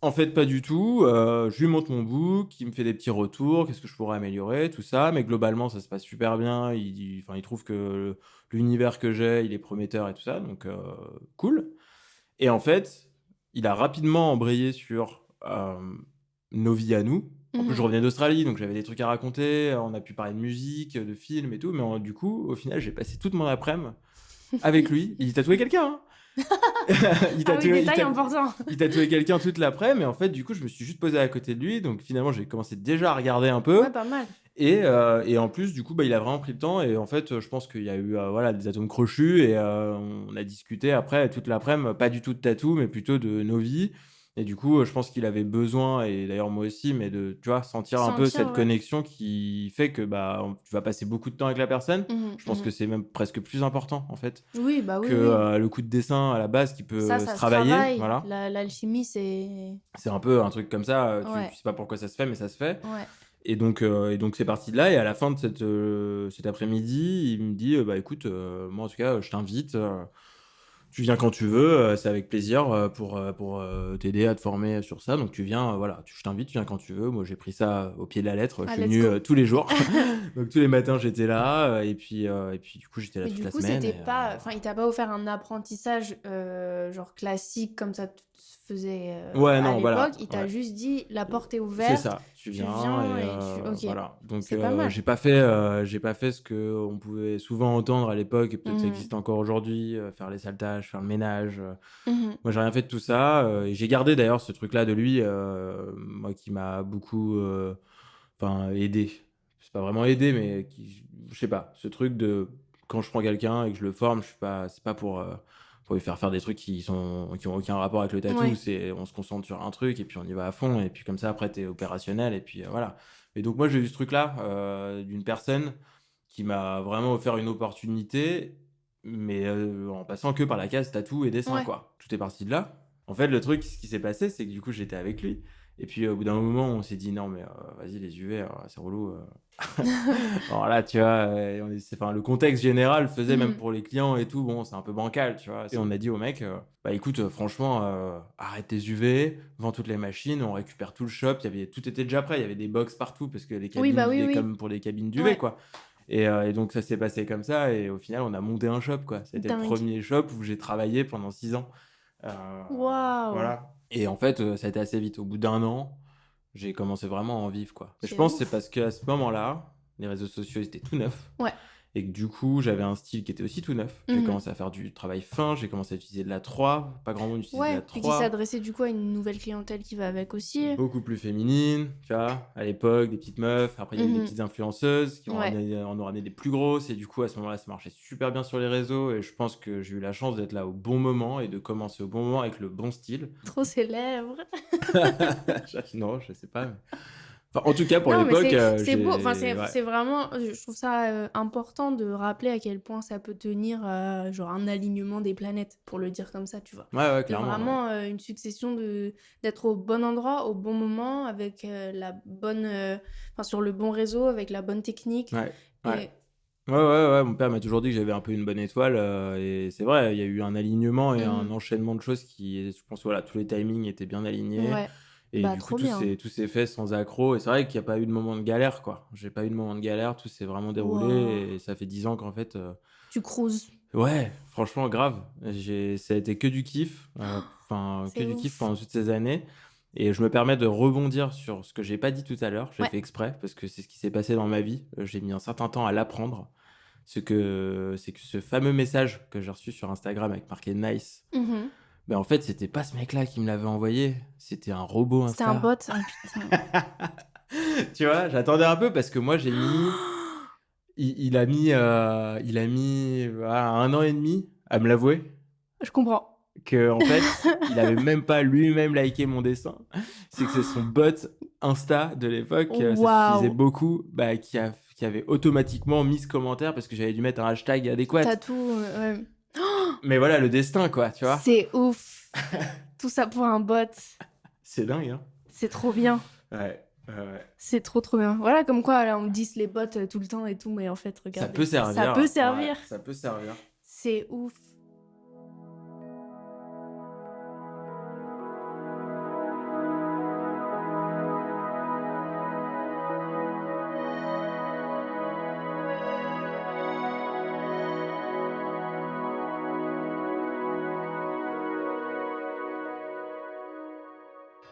Speaker 5: En fait, pas du tout. Je lui montre mon book, il me fait des petits retours, qu'est-ce que je pourrais améliorer, tout ça. Mais globalement, ça se passe super bien. Enfin, il trouve que l'univers que j'ai, il est prometteur et tout ça, donc cool. Et en fait, il a rapidement embrayé sur nos vies à nous. En plus, je revenais d'Australie, donc j'avais des trucs à raconter. On a pu parler de musique, de films et tout. Mais du coup, au final, j'ai passé toute mon après-midi avec lui. Il tatouait quelqu'un, hein. il
Speaker 1: Ah oui,
Speaker 5: tatouait,
Speaker 1: détail important.
Speaker 5: il tatouait quelqu'un toute l'après, mais en fait, du coup, je me suis juste posé à côté de lui. Donc finalement, j'ai commencé déjà à regarder un peu.
Speaker 1: Ouais, pas mal.
Speaker 5: Et en plus, du coup, bah, il a vraiment pris le temps. Et en fait, je pense qu'il y a eu voilà, des atomes crochus. Et on a discuté après toute l'après-midi, pas du tout de tatou, mais plutôt de nos vies. Et du coup, je pense qu'il avait besoin, et d'ailleurs moi aussi, mais de, tu vois, sentir un peu cette
Speaker 1: Ouais.
Speaker 5: connexion qui fait que bah, tu vas passer beaucoup de temps avec la personne. Je pense que c'est même presque plus important, en fait,
Speaker 1: Oui, bah oui,
Speaker 5: que
Speaker 1: oui.
Speaker 5: le coup de dessin à la base qui peut
Speaker 1: Ça
Speaker 5: se
Speaker 1: se
Speaker 5: travailler.
Speaker 1: travaille.
Speaker 5: Voilà.
Speaker 1: L'alchimie, c'est...
Speaker 5: C'est un peu un truc comme ça,
Speaker 1: Ouais.
Speaker 5: tu sais pas pourquoi ça se fait, mais ça se fait.
Speaker 1: Ouais.
Speaker 5: Et donc c'est parti de là. Et à la fin de cet après-midi, il me dit bah écoute, moi en tout cas, je t'invite. Tu viens quand tu veux, c'est avec plaisir pour t'aider à te former sur ça. Donc tu viens, voilà, je t'invite, tu viens quand tu veux. Moi j'ai pris ça au pied de la lettre. Je
Speaker 1: Ah,
Speaker 5: suis
Speaker 1: let's
Speaker 5: venu
Speaker 1: go.
Speaker 5: tous les jours. Donc tous les matins j'étais là. Et puis du coup j'étais là
Speaker 1: Mais
Speaker 5: toute
Speaker 1: du
Speaker 5: la
Speaker 1: coup,
Speaker 5: semaine.
Speaker 1: c'était pas... Enfin, il t'a pas offert un apprentissage genre classique comme ça se faisait
Speaker 5: Ouais,
Speaker 1: à
Speaker 5: non, voilà.
Speaker 1: l'époque. Il t'a
Speaker 5: Ouais.
Speaker 1: juste dit, la porte est
Speaker 5: C'est
Speaker 1: ouverte.
Speaker 5: ça, tu
Speaker 1: Tu
Speaker 5: viens
Speaker 1: viens
Speaker 5: et
Speaker 1: et tu... Ok.
Speaker 5: voilà. Donc
Speaker 1: C'est pas mal.
Speaker 5: j'ai pas fait ce que on pouvait souvent entendre à l'époque et peut-être ça existe encore aujourd'hui, faire les saltages, faire le ménage.
Speaker 1: Mhm.
Speaker 5: Moi, j'ai rien fait de tout ça. Et j'ai gardé d'ailleurs ce truc-là de lui, moi qui m'a beaucoup aidé. C'est pas vraiment aidé, mais je sais pas, ce truc de quand je prends quelqu'un et que je le forme, c'est pas pour lui faire des trucs qui ont aucun rapport avec le tatou.
Speaker 1: Ouais.
Speaker 5: C'est on se concentre sur un truc et puis on y va à fond. Et puis comme ça, après, t'es opérationnel. Et puis voilà. Et donc, moi, j'ai eu ce truc-là d'une personne qui m'a vraiment offert une opportunité, mais en passant que par la case tatou et dessin,
Speaker 1: Ouais.
Speaker 5: quoi. Tout est parti de là. En fait, le truc, ce qui s'est passé, c'est que du coup, j'étais avec lui. Et puis, au bout d'un moment, on s'est dit, non, mais vas-y, les UV, c'est relou. Alors là, tu vois, le contexte général faisait, même pour les clients et tout, bon, c'est un peu bancal, tu vois. Et on a dit au mec, bah écoute, franchement, arrête tes UV, vends toutes les machines, on récupère tout le shop. Tout était déjà prêt, il y avait des box partout parce que les cabines,
Speaker 1: Oui, bah oui.
Speaker 5: comme pour les cabines d'UV,
Speaker 1: Ouais.
Speaker 5: quoi. Et donc, ça s'est passé comme ça. Et au final, on a monté un shop, quoi. C'était le
Speaker 1: Dingue.
Speaker 5: premier shop où j'ai travaillé pendant 6 ans.
Speaker 1: Waouh.
Speaker 5: Voilà. Et en fait, ça a été assez vite. Au bout d'1 an, j'ai commencé vraiment à en vivre, quoi. Mais je
Speaker 1: C'est
Speaker 5: pense que c'est
Speaker 1: ouf.
Speaker 5: parce qu'à ce moment-là, les réseaux sociaux, ils étaient tout neufs.
Speaker 1: Ouais.
Speaker 5: Et que du coup, j'avais un style qui était aussi tout neuf. J'ai commencé à faire du travail fin, j'ai commencé à utiliser de la 3. Pas grand monde utilisait de
Speaker 1: Ouais,
Speaker 5: la
Speaker 1: puis qui
Speaker 5: 3.
Speaker 1: s'adressait du coup à une nouvelle clientèle qui va avec aussi.
Speaker 5: Beaucoup plus féminine, tu vois, à l'époque, des petites meufs. Après, il y a eu des
Speaker 1: Mhm.
Speaker 5: petites influenceuses qui
Speaker 1: Ouais.
Speaker 5: en ont ramené des plus grosses. Et du coup, à ce moment-là, ça marchait super bien sur les réseaux. Et je pense que j'ai eu la chance d'être là au bon moment et de commencer au bon moment avec le bon style.
Speaker 1: Trop célèbre.
Speaker 5: Non, je sais pas. Enfin, en tout cas, pour
Speaker 1: Non, mais
Speaker 5: l'époque,
Speaker 1: c'est beau. Enfin, c'est
Speaker 5: ouais.
Speaker 1: vraiment... Je trouve ça important de rappeler à quel point ça peut tenir genre un alignement des planètes, pour le dire comme ça, tu vois.
Speaker 5: Ouais,
Speaker 1: C'est
Speaker 5: clairement. Ouais.
Speaker 1: vraiment une succession d'être au bon endroit, au bon moment, avec la bonne... Enfin, sur le bon réseau, avec la bonne technique.
Speaker 5: Ouais.
Speaker 1: Et...
Speaker 5: Ouais. Mon père m'a toujours dit que j'avais un peu une bonne étoile. Et c'est vrai, il y a eu un alignement et un enchaînement de choses qui, je pense, voilà, tous les timings étaient bien alignés.
Speaker 1: Ouais.
Speaker 5: Et
Speaker 1: Bah,
Speaker 5: du coup,
Speaker 1: trop bien.
Speaker 5: tout s'est fait sans accroc. Et c'est vrai qu'il n'y a pas eu de moment de galère, quoi. J'ai pas eu de moment de galère, tout s'est vraiment déroulé.
Speaker 1: Wow.
Speaker 5: Et ça fait 10 ans qu'en fait.
Speaker 1: Tu cruises.
Speaker 5: Ouais, franchement, grave. Ça a été que du kiff.
Speaker 1: C'est
Speaker 5: Que du kiff
Speaker 1: ouf.
Speaker 5: pendant toutes ces années. Et je me permets de rebondir sur ce que j'ai pas dit tout à l'heure. J'ai
Speaker 1: Ouais.
Speaker 5: fait exprès parce que c'est ce qui s'est passé dans ma vie. J'ai mis un certain temps à l'apprendre. C'est que ce fameux message que j'ai reçu sur Instagram avec marqué nice.
Speaker 1: Mhm.
Speaker 5: Ben en fait, c'était pas ce mec-là qui me l'avait envoyé. C'était un robot Insta.
Speaker 1: C'était un bot. Ah, putain.
Speaker 5: Tu vois, j'attendais un peu parce que moi, j'ai mis il a mis, voilà, 1 an et demi à me l'avouer.
Speaker 1: Je comprends.
Speaker 5: Que en fait, il avait même pas lui-même liké mon dessin. C'est que c'est son bot Insta de l'époque, ça s'utilisait
Speaker 1: Waouh!
Speaker 5: beaucoup, bah, qui avait automatiquement mis ce commentaire parce que j'avais dû mettre un hashtag adéquat.
Speaker 1: Tatou, ouais.
Speaker 5: Mais voilà, le destin, quoi, tu vois?
Speaker 1: C'est ouf! Tout ça pour un bot.
Speaker 5: C'est dingue, hein?
Speaker 1: C'est trop bien.
Speaker 5: Ouais, ouais, ouais.
Speaker 1: C'est trop, trop bien. Voilà, comme quoi, là, on me dit les bots tout le temps et tout, mais en fait,
Speaker 5: Ça
Speaker 1: regardez.
Speaker 5: peut servir.
Speaker 1: Ça peut
Speaker 5: Ouais,
Speaker 1: servir.
Speaker 5: ça peut servir.
Speaker 1: C'est ouf.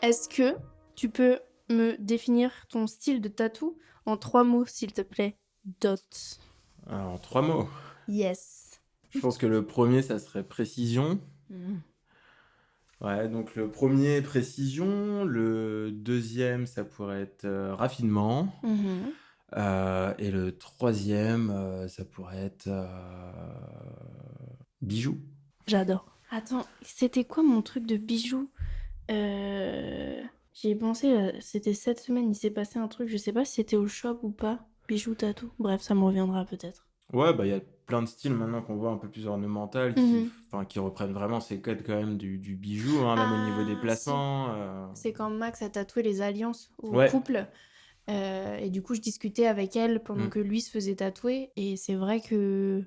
Speaker 1: Est-ce que tu peux me définir ton style de tatou en 3 mots, s'il te plaît? Dot.
Speaker 5: Alors, en 3 mots.
Speaker 1: Yes.
Speaker 5: Je pense que le premier, ça serait précision. Ouais, donc le premier, précision. Le deuxième, ça pourrait être raffinement.
Speaker 1: Mhm.
Speaker 5: Et le troisième, ça pourrait être bijoux.
Speaker 1: J'adore. Attends, c'était quoi mon truc de bijoux? J'y ai pensé, c'était cette semaine, il s'est passé un truc, je sais pas si c'était au shop ou pas. Bijoux tatou. Bref, ça me reviendra peut-être.
Speaker 5: Ouais, bah il y a plein de styles maintenant qu'on voit un peu plus ornemental,
Speaker 1: Mhm.
Speaker 5: qui reprennent vraiment ces codes quand même du bijou, hein, même au niveau des
Speaker 1: Ah, si.
Speaker 5: placements.
Speaker 1: C'est quand Max a tatoué les alliances au
Speaker 5: Ouais.
Speaker 1: couple. Et du coup, je discutais avec elle pendant
Speaker 5: Mm.
Speaker 1: que lui se faisait tatouer. Et c'est vrai que,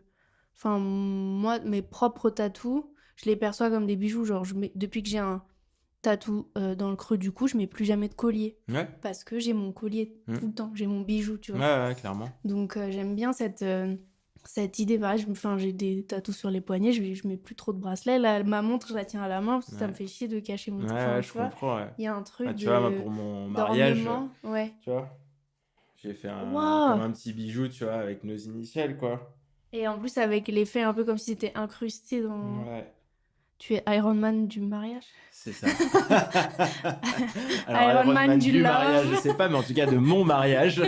Speaker 1: enfin, moi, mes propres tatous, je les perçois comme des bijoux. Genre, depuis que j'ai un tatou dans le creux du cou, je mets plus jamais de collier.
Speaker 5: Ouais,
Speaker 1: Parce que j'ai mon collier tout le temps. J'ai mon bijou, tu vois.
Speaker 5: ouais, clairement.
Speaker 1: Donc, j'aime bien cette idée. Pareil, j'ai des tatous sur les poignets. Je mets plus trop de bracelets. Là, ma montre, je la tiens à la main parce que ça me
Speaker 5: Ouais.
Speaker 1: fait chier de cacher mon truc.
Speaker 5: Ouais,
Speaker 1: Enfin,
Speaker 5: ouais,
Speaker 1: tu
Speaker 5: je
Speaker 1: vois,
Speaker 5: comprends, ouais.
Speaker 1: il y a un truc
Speaker 5: Ah, tu vois, moi, pour mon mariage,
Speaker 1: d'ornement. Ouais.
Speaker 5: tu vois, j'ai fait comme
Speaker 1: Waouh!
Speaker 5: un petit bijou, tu vois, avec nos initiales, quoi.
Speaker 1: Et en plus, avec l'effet un peu comme si c'était incrusté dans.
Speaker 5: Ouais,
Speaker 1: Tu es Iron Man du mariage?
Speaker 5: c'est ça. Alors,
Speaker 1: Iron
Speaker 5: Iron
Speaker 1: Man
Speaker 5: Man
Speaker 1: du
Speaker 5: du mariage, je
Speaker 1: love.
Speaker 5: sais pas, mais en tout cas de mon mariage.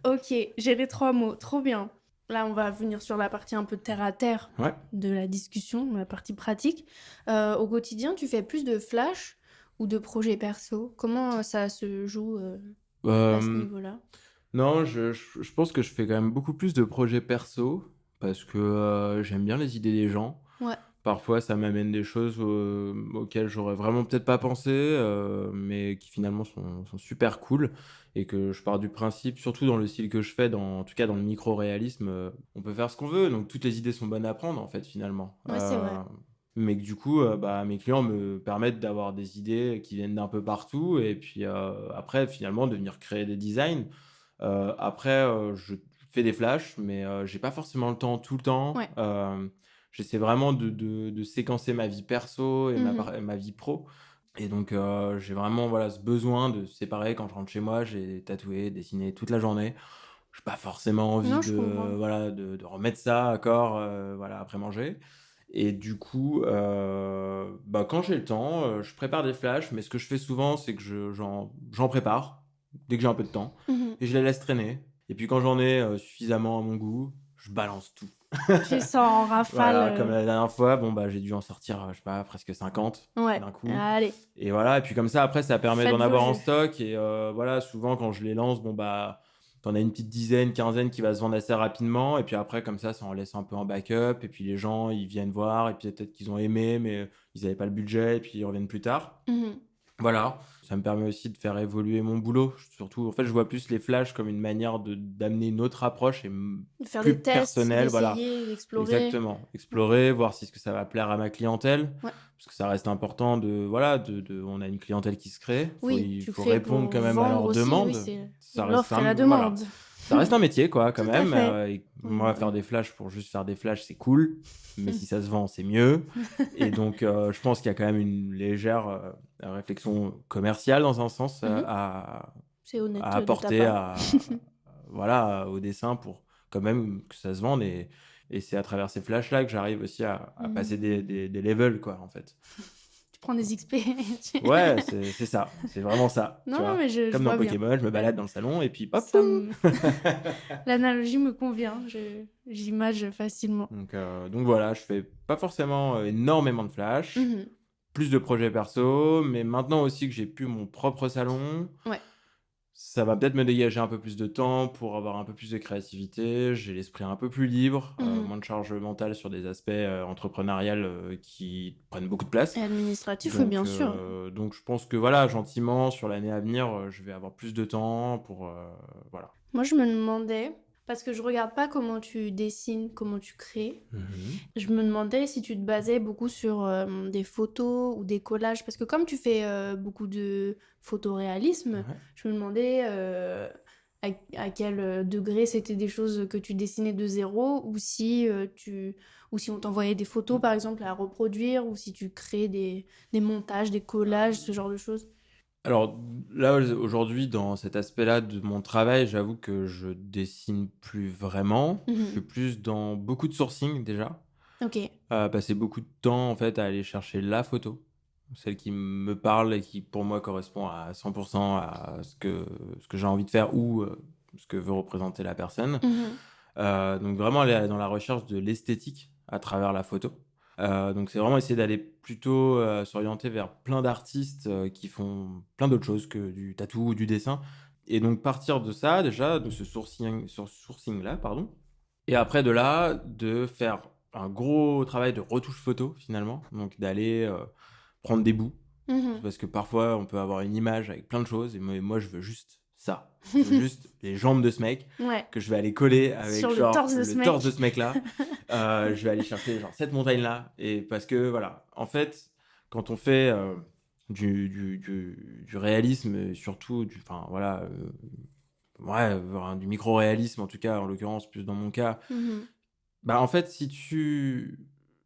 Speaker 1: Ok, j'ai les 3 mots. Trop bien. Là, on va venir sur la partie un peu terre à terre
Speaker 5: Ouais.
Speaker 1: de la discussion, la partie pratique. Au quotidien, tu fais plus de flash ou de projets perso? Comment ça se joue à ce
Speaker 5: Euh,
Speaker 1: niveau-là?
Speaker 5: non, je pense que je fais quand même beaucoup plus de projets perso parce que j'aime bien les idées des gens.
Speaker 1: Ouais.
Speaker 5: Parfois, ça m'amène des choses auxquelles j'aurais vraiment peut-être pas pensé, mais qui finalement sont super cool. Et que je pars du principe, surtout dans le style que je fais, en tout cas dans le micro-réalisme, on peut faire ce qu'on veut, donc toutes les idées sont bonnes à prendre en fait finalement.
Speaker 1: Ouais, c'est vrai.
Speaker 5: Mais que du coup, bah, mes clients me permettent d'avoir des idées qui viennent d'un peu partout et puis après finalement de venir créer des designs. Après, je fais des flashs, mais j'ai pas forcément le temps tout le temps.
Speaker 1: Ouais.
Speaker 5: J'essaie vraiment de séquencer ma vie perso et
Speaker 1: Mhm.
Speaker 5: ma vie pro. Et donc, j'ai vraiment voilà, ce besoin de séparer. Quand je rentre chez moi, j'ai tatoué, dessiné toute la journée. J'ai pas forcément envie
Speaker 1: Non, je comprends.
Speaker 5: voilà, de remettre ça à corps voilà, après manger. Et du coup, bah, quand j'ai le temps, je prépare des flashs. Mais ce que je fais souvent, c'est que j'en prépare dès que j'ai un peu de temps.
Speaker 1: Mhm.
Speaker 5: Et je les laisse traîner. Et puis quand j'en ai suffisamment à mon goût, je balance tout.
Speaker 1: Tu sors en rafale.
Speaker 5: Voilà, comme la dernière fois, bon bah j'ai dû en sortir, je sais pas, presque 50
Speaker 1: Ouais.
Speaker 5: d'un coup.
Speaker 1: Allez.
Speaker 5: Et voilà, et puis comme ça, après, ça permet
Speaker 1: Faites
Speaker 5: d'en
Speaker 1: vos
Speaker 5: avoir en
Speaker 1: jeux.
Speaker 5: stock. Et voilà, souvent quand je les lance, bon bah t'en as une petite dizaine, quinzaine qui va se vendre assez rapidement. Et puis après, comme ça en laisse un peu en backup. Et puis les gens, ils viennent voir. Et puis peut-être qu'ils ont aimé, mais ils n'avaient pas le budget. Et puis ils reviennent plus tard.
Speaker 1: Mhm.
Speaker 5: Voilà, ça me permet aussi de faire évoluer mon boulot. Surtout, en fait, je vois plus les flashs comme une manière d'amener une autre approche et
Speaker 1: Faire
Speaker 5: plus
Speaker 1: des tests,
Speaker 5: personnelle. Voilà,
Speaker 1: d'essayer, d'explorer.
Speaker 5: exactement. Explorer, voir si ce que ça va plaire à ma clientèle.
Speaker 1: Ouais.
Speaker 5: Parce que ça reste important voilà, on a une clientèle qui se crée.
Speaker 1: Oui,
Speaker 5: Il
Speaker 1: tu
Speaker 5: faut
Speaker 1: crées
Speaker 5: répondre
Speaker 1: pour
Speaker 5: quand même à
Speaker 1: vendre
Speaker 5: leurs
Speaker 1: aussi.
Speaker 5: demandes.
Speaker 1: Oui, c'est
Speaker 5: Ça reste
Speaker 1: l'offre et la
Speaker 5: voilà.
Speaker 1: demande.
Speaker 5: Ça reste un métier, quoi, quand
Speaker 1: Tout à
Speaker 5: même.
Speaker 1: fait.
Speaker 5: Et
Speaker 1: Oui,
Speaker 5: moi,
Speaker 1: oui.
Speaker 5: faire des flashs pour juste faire des flashs, c'est cool. Mais si ça se vend, c'est mieux. Et donc, je pense qu'il y a quand même une légère réflexion commerciale, dans un sens,
Speaker 1: Mhm. C'est honnête
Speaker 5: à
Speaker 1: de ta
Speaker 5: apporter
Speaker 1: part.
Speaker 5: voilà, au dessin pour quand même que ça se vende. Et c'est à travers ces flashs-là que j'arrive aussi à passer des levels, quoi, en fait.
Speaker 1: prends des XP.
Speaker 5: Ouais, c'est ça. C'est vraiment ça. Tu
Speaker 1: Non,
Speaker 5: vois.
Speaker 1: mais je
Speaker 5: Comme dans
Speaker 1: vois bien.
Speaker 5: Pokémon, je me balade dans le salon et puis hop.
Speaker 1: Ça me- L'analogie me convient, j'image facilement.
Speaker 5: Donc voilà, je fais pas forcément énormément de flash,
Speaker 1: Mhm.
Speaker 5: plus de projets perso, mais maintenant aussi que j'ai pu mon propre salon,
Speaker 1: Ouais.
Speaker 5: ça va peut-être me dégager un peu plus de temps pour avoir un peu plus de créativité. J'ai l'esprit un peu plus libre,
Speaker 1: Mhm.
Speaker 5: moins de charge mentale sur des aspects entrepreneuriales qui prennent beaucoup de place.
Speaker 1: Et administratif, oui, bien sûr.
Speaker 5: Donc je pense que voilà, gentiment, sur l'année à venir, je vais avoir plus de temps pour... voilà.
Speaker 1: Moi, je me demandais, parce que je regarde pas comment tu dessines, comment tu crées, je me demandais si tu te basais beaucoup sur des photos ou des collages, parce que comme tu fais beaucoup de photoréalisme,
Speaker 5: Ouais.
Speaker 1: je me demandais à quel degré c'était des choses que tu dessinais de zéro, ou si on t'envoyait des photos, par exemple, à reproduire, ou si tu créais des montages, des collages, ce genre de choses.
Speaker 5: Alors là, aujourd'hui, dans cet aspect-là de mon travail, j'avoue que je dessine plus vraiment. Je suis plus dans beaucoup de sourcing déjà.
Speaker 1: Ok.
Speaker 5: Passer beaucoup de temps en fait à aller chercher la photo, celle qui me parle et qui pour moi correspond à 100% à ce que j'ai envie de faire ou ce que veut représenter la personne. Donc vraiment aller dans la recherche de l'esthétique à travers la photo. Donc c'est vraiment essayer d'aller plutôt s'orienter vers plein d'artistes qui font plein d'autres choses que du tatou ou du dessin. Et donc partir de ça déjà, de ce sourcing-là, pardon. Et après de là, de faire un gros travail de retouche photo finalement. Donc d'aller prendre des bouts. Parce que parfois on peut avoir une image avec plein de choses et moi je veux juste ça. Je veux juste les jambes de ce mec
Speaker 1: Ouais.
Speaker 5: que je vais aller coller avec
Speaker 1: Sur le
Speaker 5: genre
Speaker 1: torse de ce mec.
Speaker 5: torse de ce mec-là. Je vais aller chercher genre cette montagne-là. Et parce que voilà, en fait, quand on fait du réalisme, et surtout enfin voilà, du micro-réalisme en tout cas, en l'occurrence plus dans mon cas, bah en fait si tu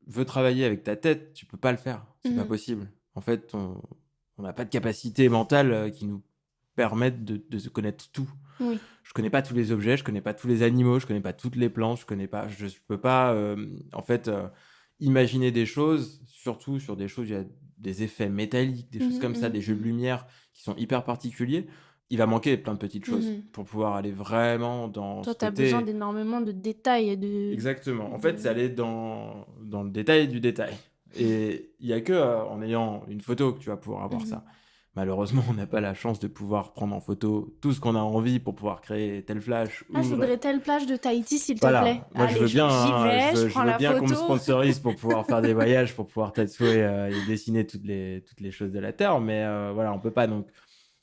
Speaker 5: veux travailler avec ta tête, tu peux pas le faire. C'est pas possible. En fait, on n'a pas de capacité mentale qui nous permettent de se connaître tout.
Speaker 1: Oui.
Speaker 5: Je connais pas tous les objets, je connais pas tous les animaux, je connais pas toutes les plantes, je peux pas en fait imaginer des choses, surtout sur des choses, il y a des effets métalliques, des choses comme ça, des jeux de lumière qui sont hyper particuliers. Il va manquer plein de petites choses pour pouvoir aller vraiment dans
Speaker 1: Toi,
Speaker 5: ce
Speaker 1: tu as
Speaker 5: côté.
Speaker 1: besoin d'énormément de détails et de...
Speaker 5: Exactement. En fait, c'est aller dans le détail du détail. Et il y a que en ayant une photo que tu vas pouvoir avoir ça. Malheureusement, on n'a pas la chance de pouvoir prendre en photo tout ce qu'on a envie pour pouvoir créer tel flash.
Speaker 1: Ah, je voudrais telle plage de Tahiti, s'il te
Speaker 5: Voilà.
Speaker 1: plaît.
Speaker 5: Moi,
Speaker 1: Allez,
Speaker 5: je veux bien,
Speaker 1: j'y vais, je
Speaker 5: je
Speaker 1: prends
Speaker 5: veux
Speaker 1: la
Speaker 5: bien qu'on me
Speaker 1: photo.
Speaker 5: sponsorise pour pouvoir faire des voyages, pour pouvoir tatouer et dessiner toutes les choses de la Terre. Mais voilà, on peut pas. Donc,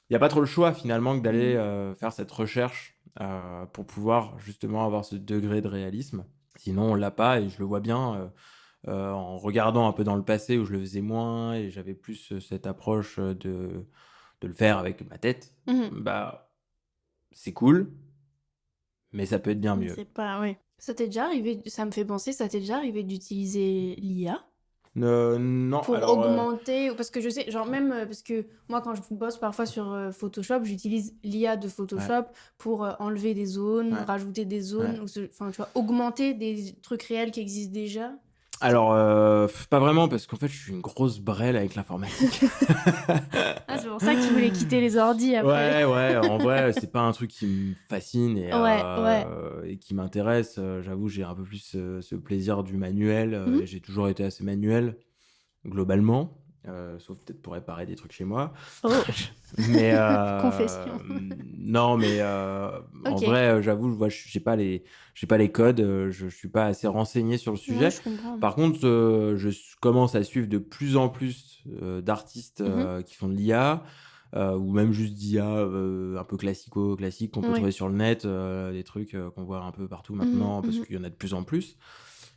Speaker 5: il n'y a pas trop le choix finalement que d'aller faire cette recherche pour pouvoir justement avoir ce degré de réalisme. Sinon, on l'a pas et je le vois bien en regardant un peu dans le passé où je le faisais moins et j'avais plus cette approche de le faire avec ma tête. Bah, c'est cool, mais ça peut être bien mieux.
Speaker 1: C'est pas... Ouais. Ça t'est déjà arrivé, ça me fait penser, ça t'est déjà arrivé d'utiliser l'IA
Speaker 5: Non,
Speaker 1: pour
Speaker 5: alors
Speaker 1: augmenter, parce que je sais, genre même, parce que moi quand je bosse parfois sur Photoshop, j'utilise l'IA de Photoshop pour enlever des zones, rajouter des zones, enfin tu vois, augmenter des trucs réels qui existent déjà.
Speaker 5: alors pas vraiment parce qu'en fait je suis une grosse brêle avec l'informatique.
Speaker 1: Ah, c'est pour ça que tu voulais quitter les ordis après.
Speaker 5: Ouais, en vrai c'est pas un truc qui me fascine et qui m'intéresse. J'avoue j'ai un peu plus ce plaisir du manuel. Et j'ai toujours été assez manuel globalement. Sauf peut-être pour réparer des trucs chez moi.
Speaker 1: Oh.
Speaker 5: Mais
Speaker 1: Confession.
Speaker 5: non, mais en vrai, j'avoue, j'ai pas les codes, je suis pas assez renseigné sur le sujet.
Speaker 1: Ouais, je comprends.
Speaker 5: Par contre, je commence à suivre de plus en plus d'artistes qui font de l'IA. Ou même juste d'IA un peu classique qu'on peut trouver sur le net, des trucs qu'on voit un peu partout maintenant parce qu'il y en a de plus en plus.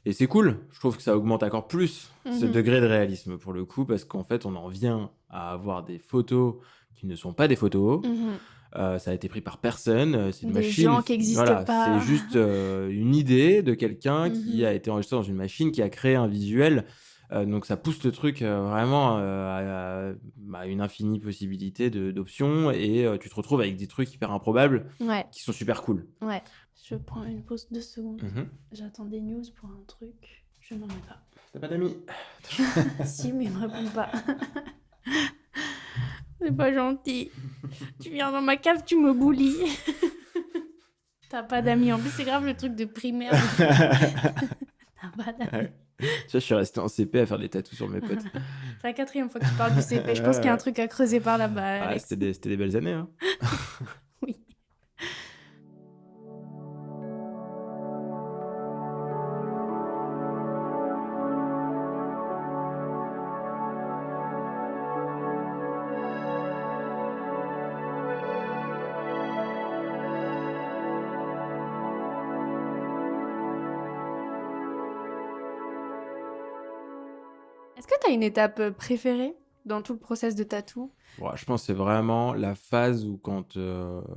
Speaker 5: Et c'est cool, je trouve que ça augmente encore plus ce degré de réalisme pour le coup, parce qu'en fait on en vient à avoir des photos qui ne sont pas des photos. Ça a été pris par personne, c'est une
Speaker 1: des
Speaker 5: machine.
Speaker 1: Gens qui n'existent pas.
Speaker 5: C'est juste une idée de quelqu'un qui a été enregistré dans une machine, qui a créé un visuel. Donc ça pousse le truc vraiment à une infinie possibilité d'options et tu te retrouves avec des trucs hyper improbables qui sont super cool.
Speaker 1: Ouais. Je prends une pause 2 secondes. J'attends des news pour un truc. Je n'en ai pas.
Speaker 5: T'as pas d'amis?
Speaker 1: Si, mais il me répond pas. C'est pas gentil. Tu viens dans ma cave, tu me bullies. T'as pas d'amis. En plus, c'est grave le truc de primaire. T'as pas d'amis.
Speaker 5: Ouais. Tu vois, je suis resté en CP à faire des tatous sur mes potes.
Speaker 1: C'est la 4e fois que tu parles du CP. Je pense qu'il y a un truc à creuser par là-bas,
Speaker 5: Ah,
Speaker 1: Alex.
Speaker 5: c'était des belles années, hein.
Speaker 1: Oui. Est-ce que t'as une étape préférée dans tout le process de tatou?
Speaker 5: Bon, je pense que c'est vraiment la phase où quand...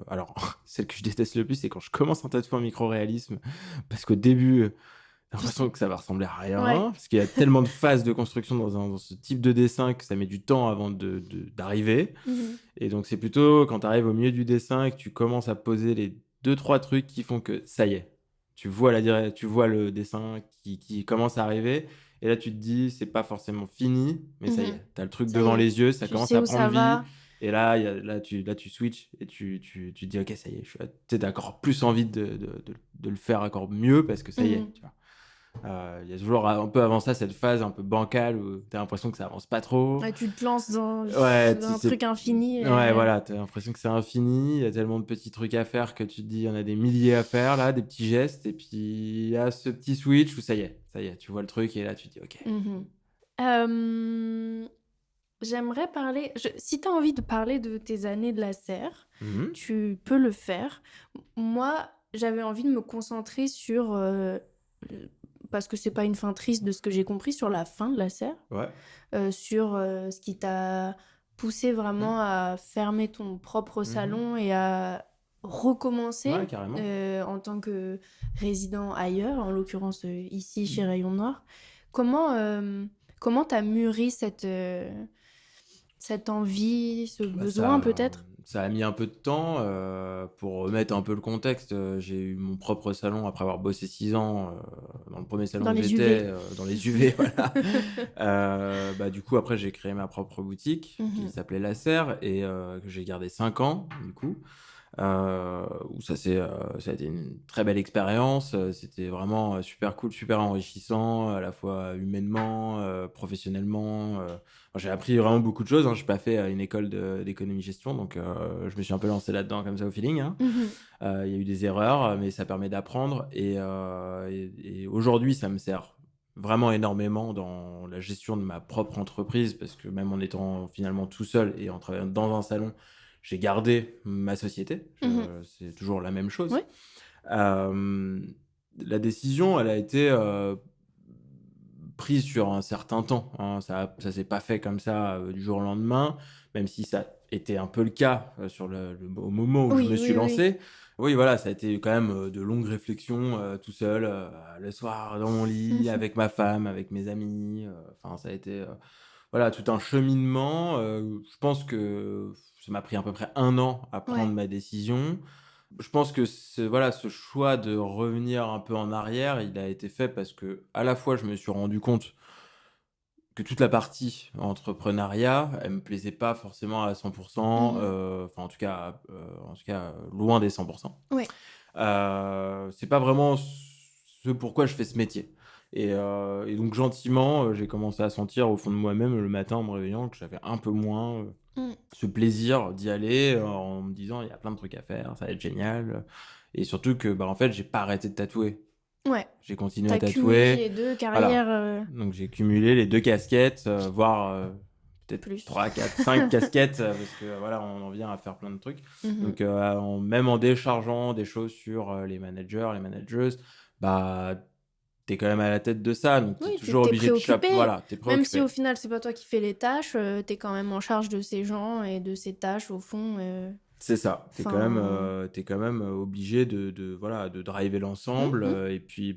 Speaker 5: Alors, celle que je déteste le plus, c'est quand je commence un tatou en micro-réalisme, parce qu'au début, j'ai l'impression que ça va ressembler à rien,
Speaker 1: Ouais.
Speaker 5: parce qu'il y a tellement de phases de construction dans ce type de dessin que ça met du temps avant d'arriver. Et donc, c'est plutôt quand tu arrives au milieu du dessin et que tu commences à poser les 2-3 trucs qui font que ça y est, tu vois le dessin qui commence à arriver. Et là, tu te dis, c'est pas forcément fini, mais ça y est, t'as le truc
Speaker 1: Ça y
Speaker 5: devant
Speaker 1: est,
Speaker 5: les yeux, ça
Speaker 1: tu
Speaker 5: commence
Speaker 1: sais
Speaker 5: à
Speaker 1: où ça
Speaker 5: prendre vie.
Speaker 1: va.
Speaker 5: Et là, là, tu switches et tu te dis, ok, ça y est, t'as encore plus envie de le faire encore mieux parce que ça y est, tu vois. Il y a toujours un peu avant ça cette phase un peu bancale où t'as l'impression que ça avance pas trop.
Speaker 1: Ouais, tu te lances dans
Speaker 5: Ouais,
Speaker 1: un truc infini.
Speaker 5: Ouais, voilà, t'as l'impression que c'est infini, il y a tellement de petits trucs à faire que tu te dis, il y en a des milliers à faire, là, des petits gestes, et puis il y a ce petit switch où ça y est, tu vois le truc, et là, tu te dis, ok.
Speaker 1: J'aimerais parler... Si tu as envie de parler de tes années de la serre,
Speaker 5: Mhm.
Speaker 1: tu peux le faire. Moi, j'avais envie de me concentrer sur... parce que c'est pas une fin triste de ce que j'ai compris, sur la fin de la serre.
Speaker 5: Ouais.
Speaker 1: Sur ce qui t'a poussé vraiment à fermer ton propre salon et à recommencer
Speaker 5: Ouais, carrément.
Speaker 1: en tant que résident ailleurs, en l'occurrence ici chez Rayon Noir. Comment t'as mûri cette envie, ce besoin peut-être?
Speaker 5: Ça a mis un peu de temps. Pour remettre un peu le contexte, j'ai eu mon propre salon après avoir bossé 6 ans dans le premier salon
Speaker 1: Dans
Speaker 5: où
Speaker 1: les
Speaker 5: j'étais,
Speaker 1: UV.
Speaker 5: dans les UV, voilà. Du coup, après, j'ai créé ma propre boutique qui s'appelait La Serre et que j'ai gardé 5 ans, du coup. Où ça a été une très belle expérience. C'était vraiment super cool, super enrichissant, à la fois humainement, professionnellement. J'ai appris vraiment beaucoup de choses, hein. Je n'ai pas fait une école d'économie-gestion, donc je me suis un peu lancé là-dedans comme ça au feeling, hein. Il y a eu des erreurs, mais ça permet d'apprendre. Et aujourd'hui, ça me sert vraiment énormément dans la gestion de ma propre entreprise, parce que même en étant finalement tout seul et en travaillant dans un salon, j'ai gardé ma société. C'est toujours la même chose.
Speaker 1: Ouais.
Speaker 5: La décision, elle a été prise sur un certain temps, hein. Ça s'est pas fait comme ça du jour au lendemain, même si ça était un peu le cas au moment où je me suis lancé. Oui, voilà, ça a été quand même de longues réflexions tout seul, le soir dans mon lit, avec ma femme, avec mes amis. Enfin, ça a été voilà, tout un cheminement. Je pense que ça m'a pris à peu près 1 an à prendre ma décision. Je pense que ce choix de revenir un peu en arrière, il a été fait parce que à la fois, je me suis rendu compte que toute la partie entrepreneuriat, elle me plaisait pas forcément à 100%, enfin en tout cas, loin des 100%.
Speaker 1: Ouais.
Speaker 5: C'est pas vraiment ce pourquoi je fais ce métier. Et donc gentiment, j'ai commencé à sentir au fond de moi-même le matin en me réveillant que j'avais un peu moins ce plaisir d'y aller en me disant il y a plein de trucs à faire, ça va être génial. Et surtout que en fait, j'ai pas arrêté de tatouer.
Speaker 1: Ouais.
Speaker 5: J'ai continué
Speaker 1: T'as
Speaker 5: à tatouer.
Speaker 1: cumulé les deux carrières.
Speaker 5: Donc j'ai cumulé les 2 casquettes, voire peut-être
Speaker 1: Plus.
Speaker 5: 3, 4, 5 casquettes, parce que voilà, on en vient à faire plein de trucs. Donc même en déchargeant des choses sur les managers, les manageuses, t'es quand même à la tête de ça, donc t'es toujours obligé de
Speaker 1: préoccupé.
Speaker 5: t'es préoccupé.
Speaker 1: Même si au final c'est pas toi qui fais les tâches, t'es quand même en charge de ces gens et de ces tâches au fond.
Speaker 5: C'est ça, t'es quand même obligé de driver l'ensemble, et puis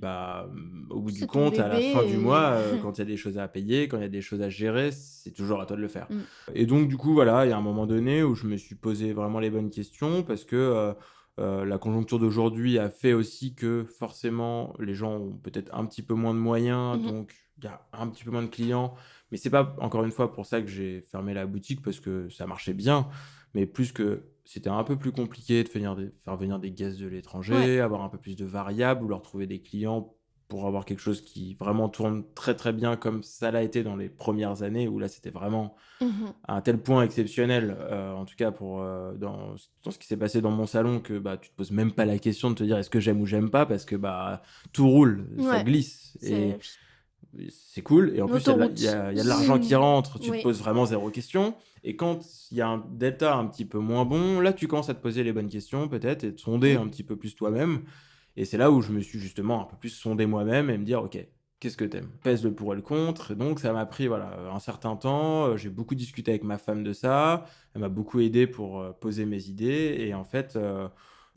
Speaker 5: au bout du
Speaker 1: C'est ton
Speaker 5: compte, à la
Speaker 1: bébé
Speaker 5: fin du mois, quand il y a des choses à payer, quand il y a des choses à gérer, c'est toujours à toi de le faire. Et donc du coup, voilà, il y a un moment donné où je me suis posé vraiment les bonnes questions, parce que La conjoncture d'aujourd'hui a fait aussi que forcément les gens ont peut-être un petit peu moins de moyens,
Speaker 1: Mmh.
Speaker 5: donc il y a un petit peu moins de clients. Mais c'est pas encore une fois pour ça que j'ai fermé la boutique parce que ça marchait bien, mais plus que c'était un peu plus compliqué de faire venir des guests de
Speaker 1: Ouais.
Speaker 5: l'étranger, avoir un peu plus de variables ou leur trouver des clients pour avoir quelque chose qui vraiment tourne très, très bien comme ça l'a été dans les premières années où là, c'était vraiment
Speaker 1: Mmh.
Speaker 5: à un tel point exceptionnel, en tout cas pour, dans ce qui s'est passé dans mon salon que, bah, tu te poses même pas la question de te dire: «Est-ce que j'aime ou j'aime pas?» parce que, bah, tout roule, ça
Speaker 1: Ouais,
Speaker 5: glisse
Speaker 1: c'est
Speaker 5: et c'est cool et en
Speaker 1: une
Speaker 5: plus,
Speaker 1: autoroute.
Speaker 5: il y a de l'argent qui rentre, tu te
Speaker 1: Oui.
Speaker 5: poses vraiment zéro question et quand il y a un delta un petit peu moins bon, là, tu commences à te poser les bonnes questions peut-être et te sonder
Speaker 1: Mmh.
Speaker 5: un petit peu plus toi-même et c'est là où je me suis justement un peu plus sondé moi-même et me dire: «OK, qu'est-ce que t'aimes. Pèse le pour et le contre» et donc ça m'a pris, voilà, un certain temps, j'ai beaucoup discuté avec ma femme de ça. Elle m'a beaucoup aidé pour, poser mes idées et en fait,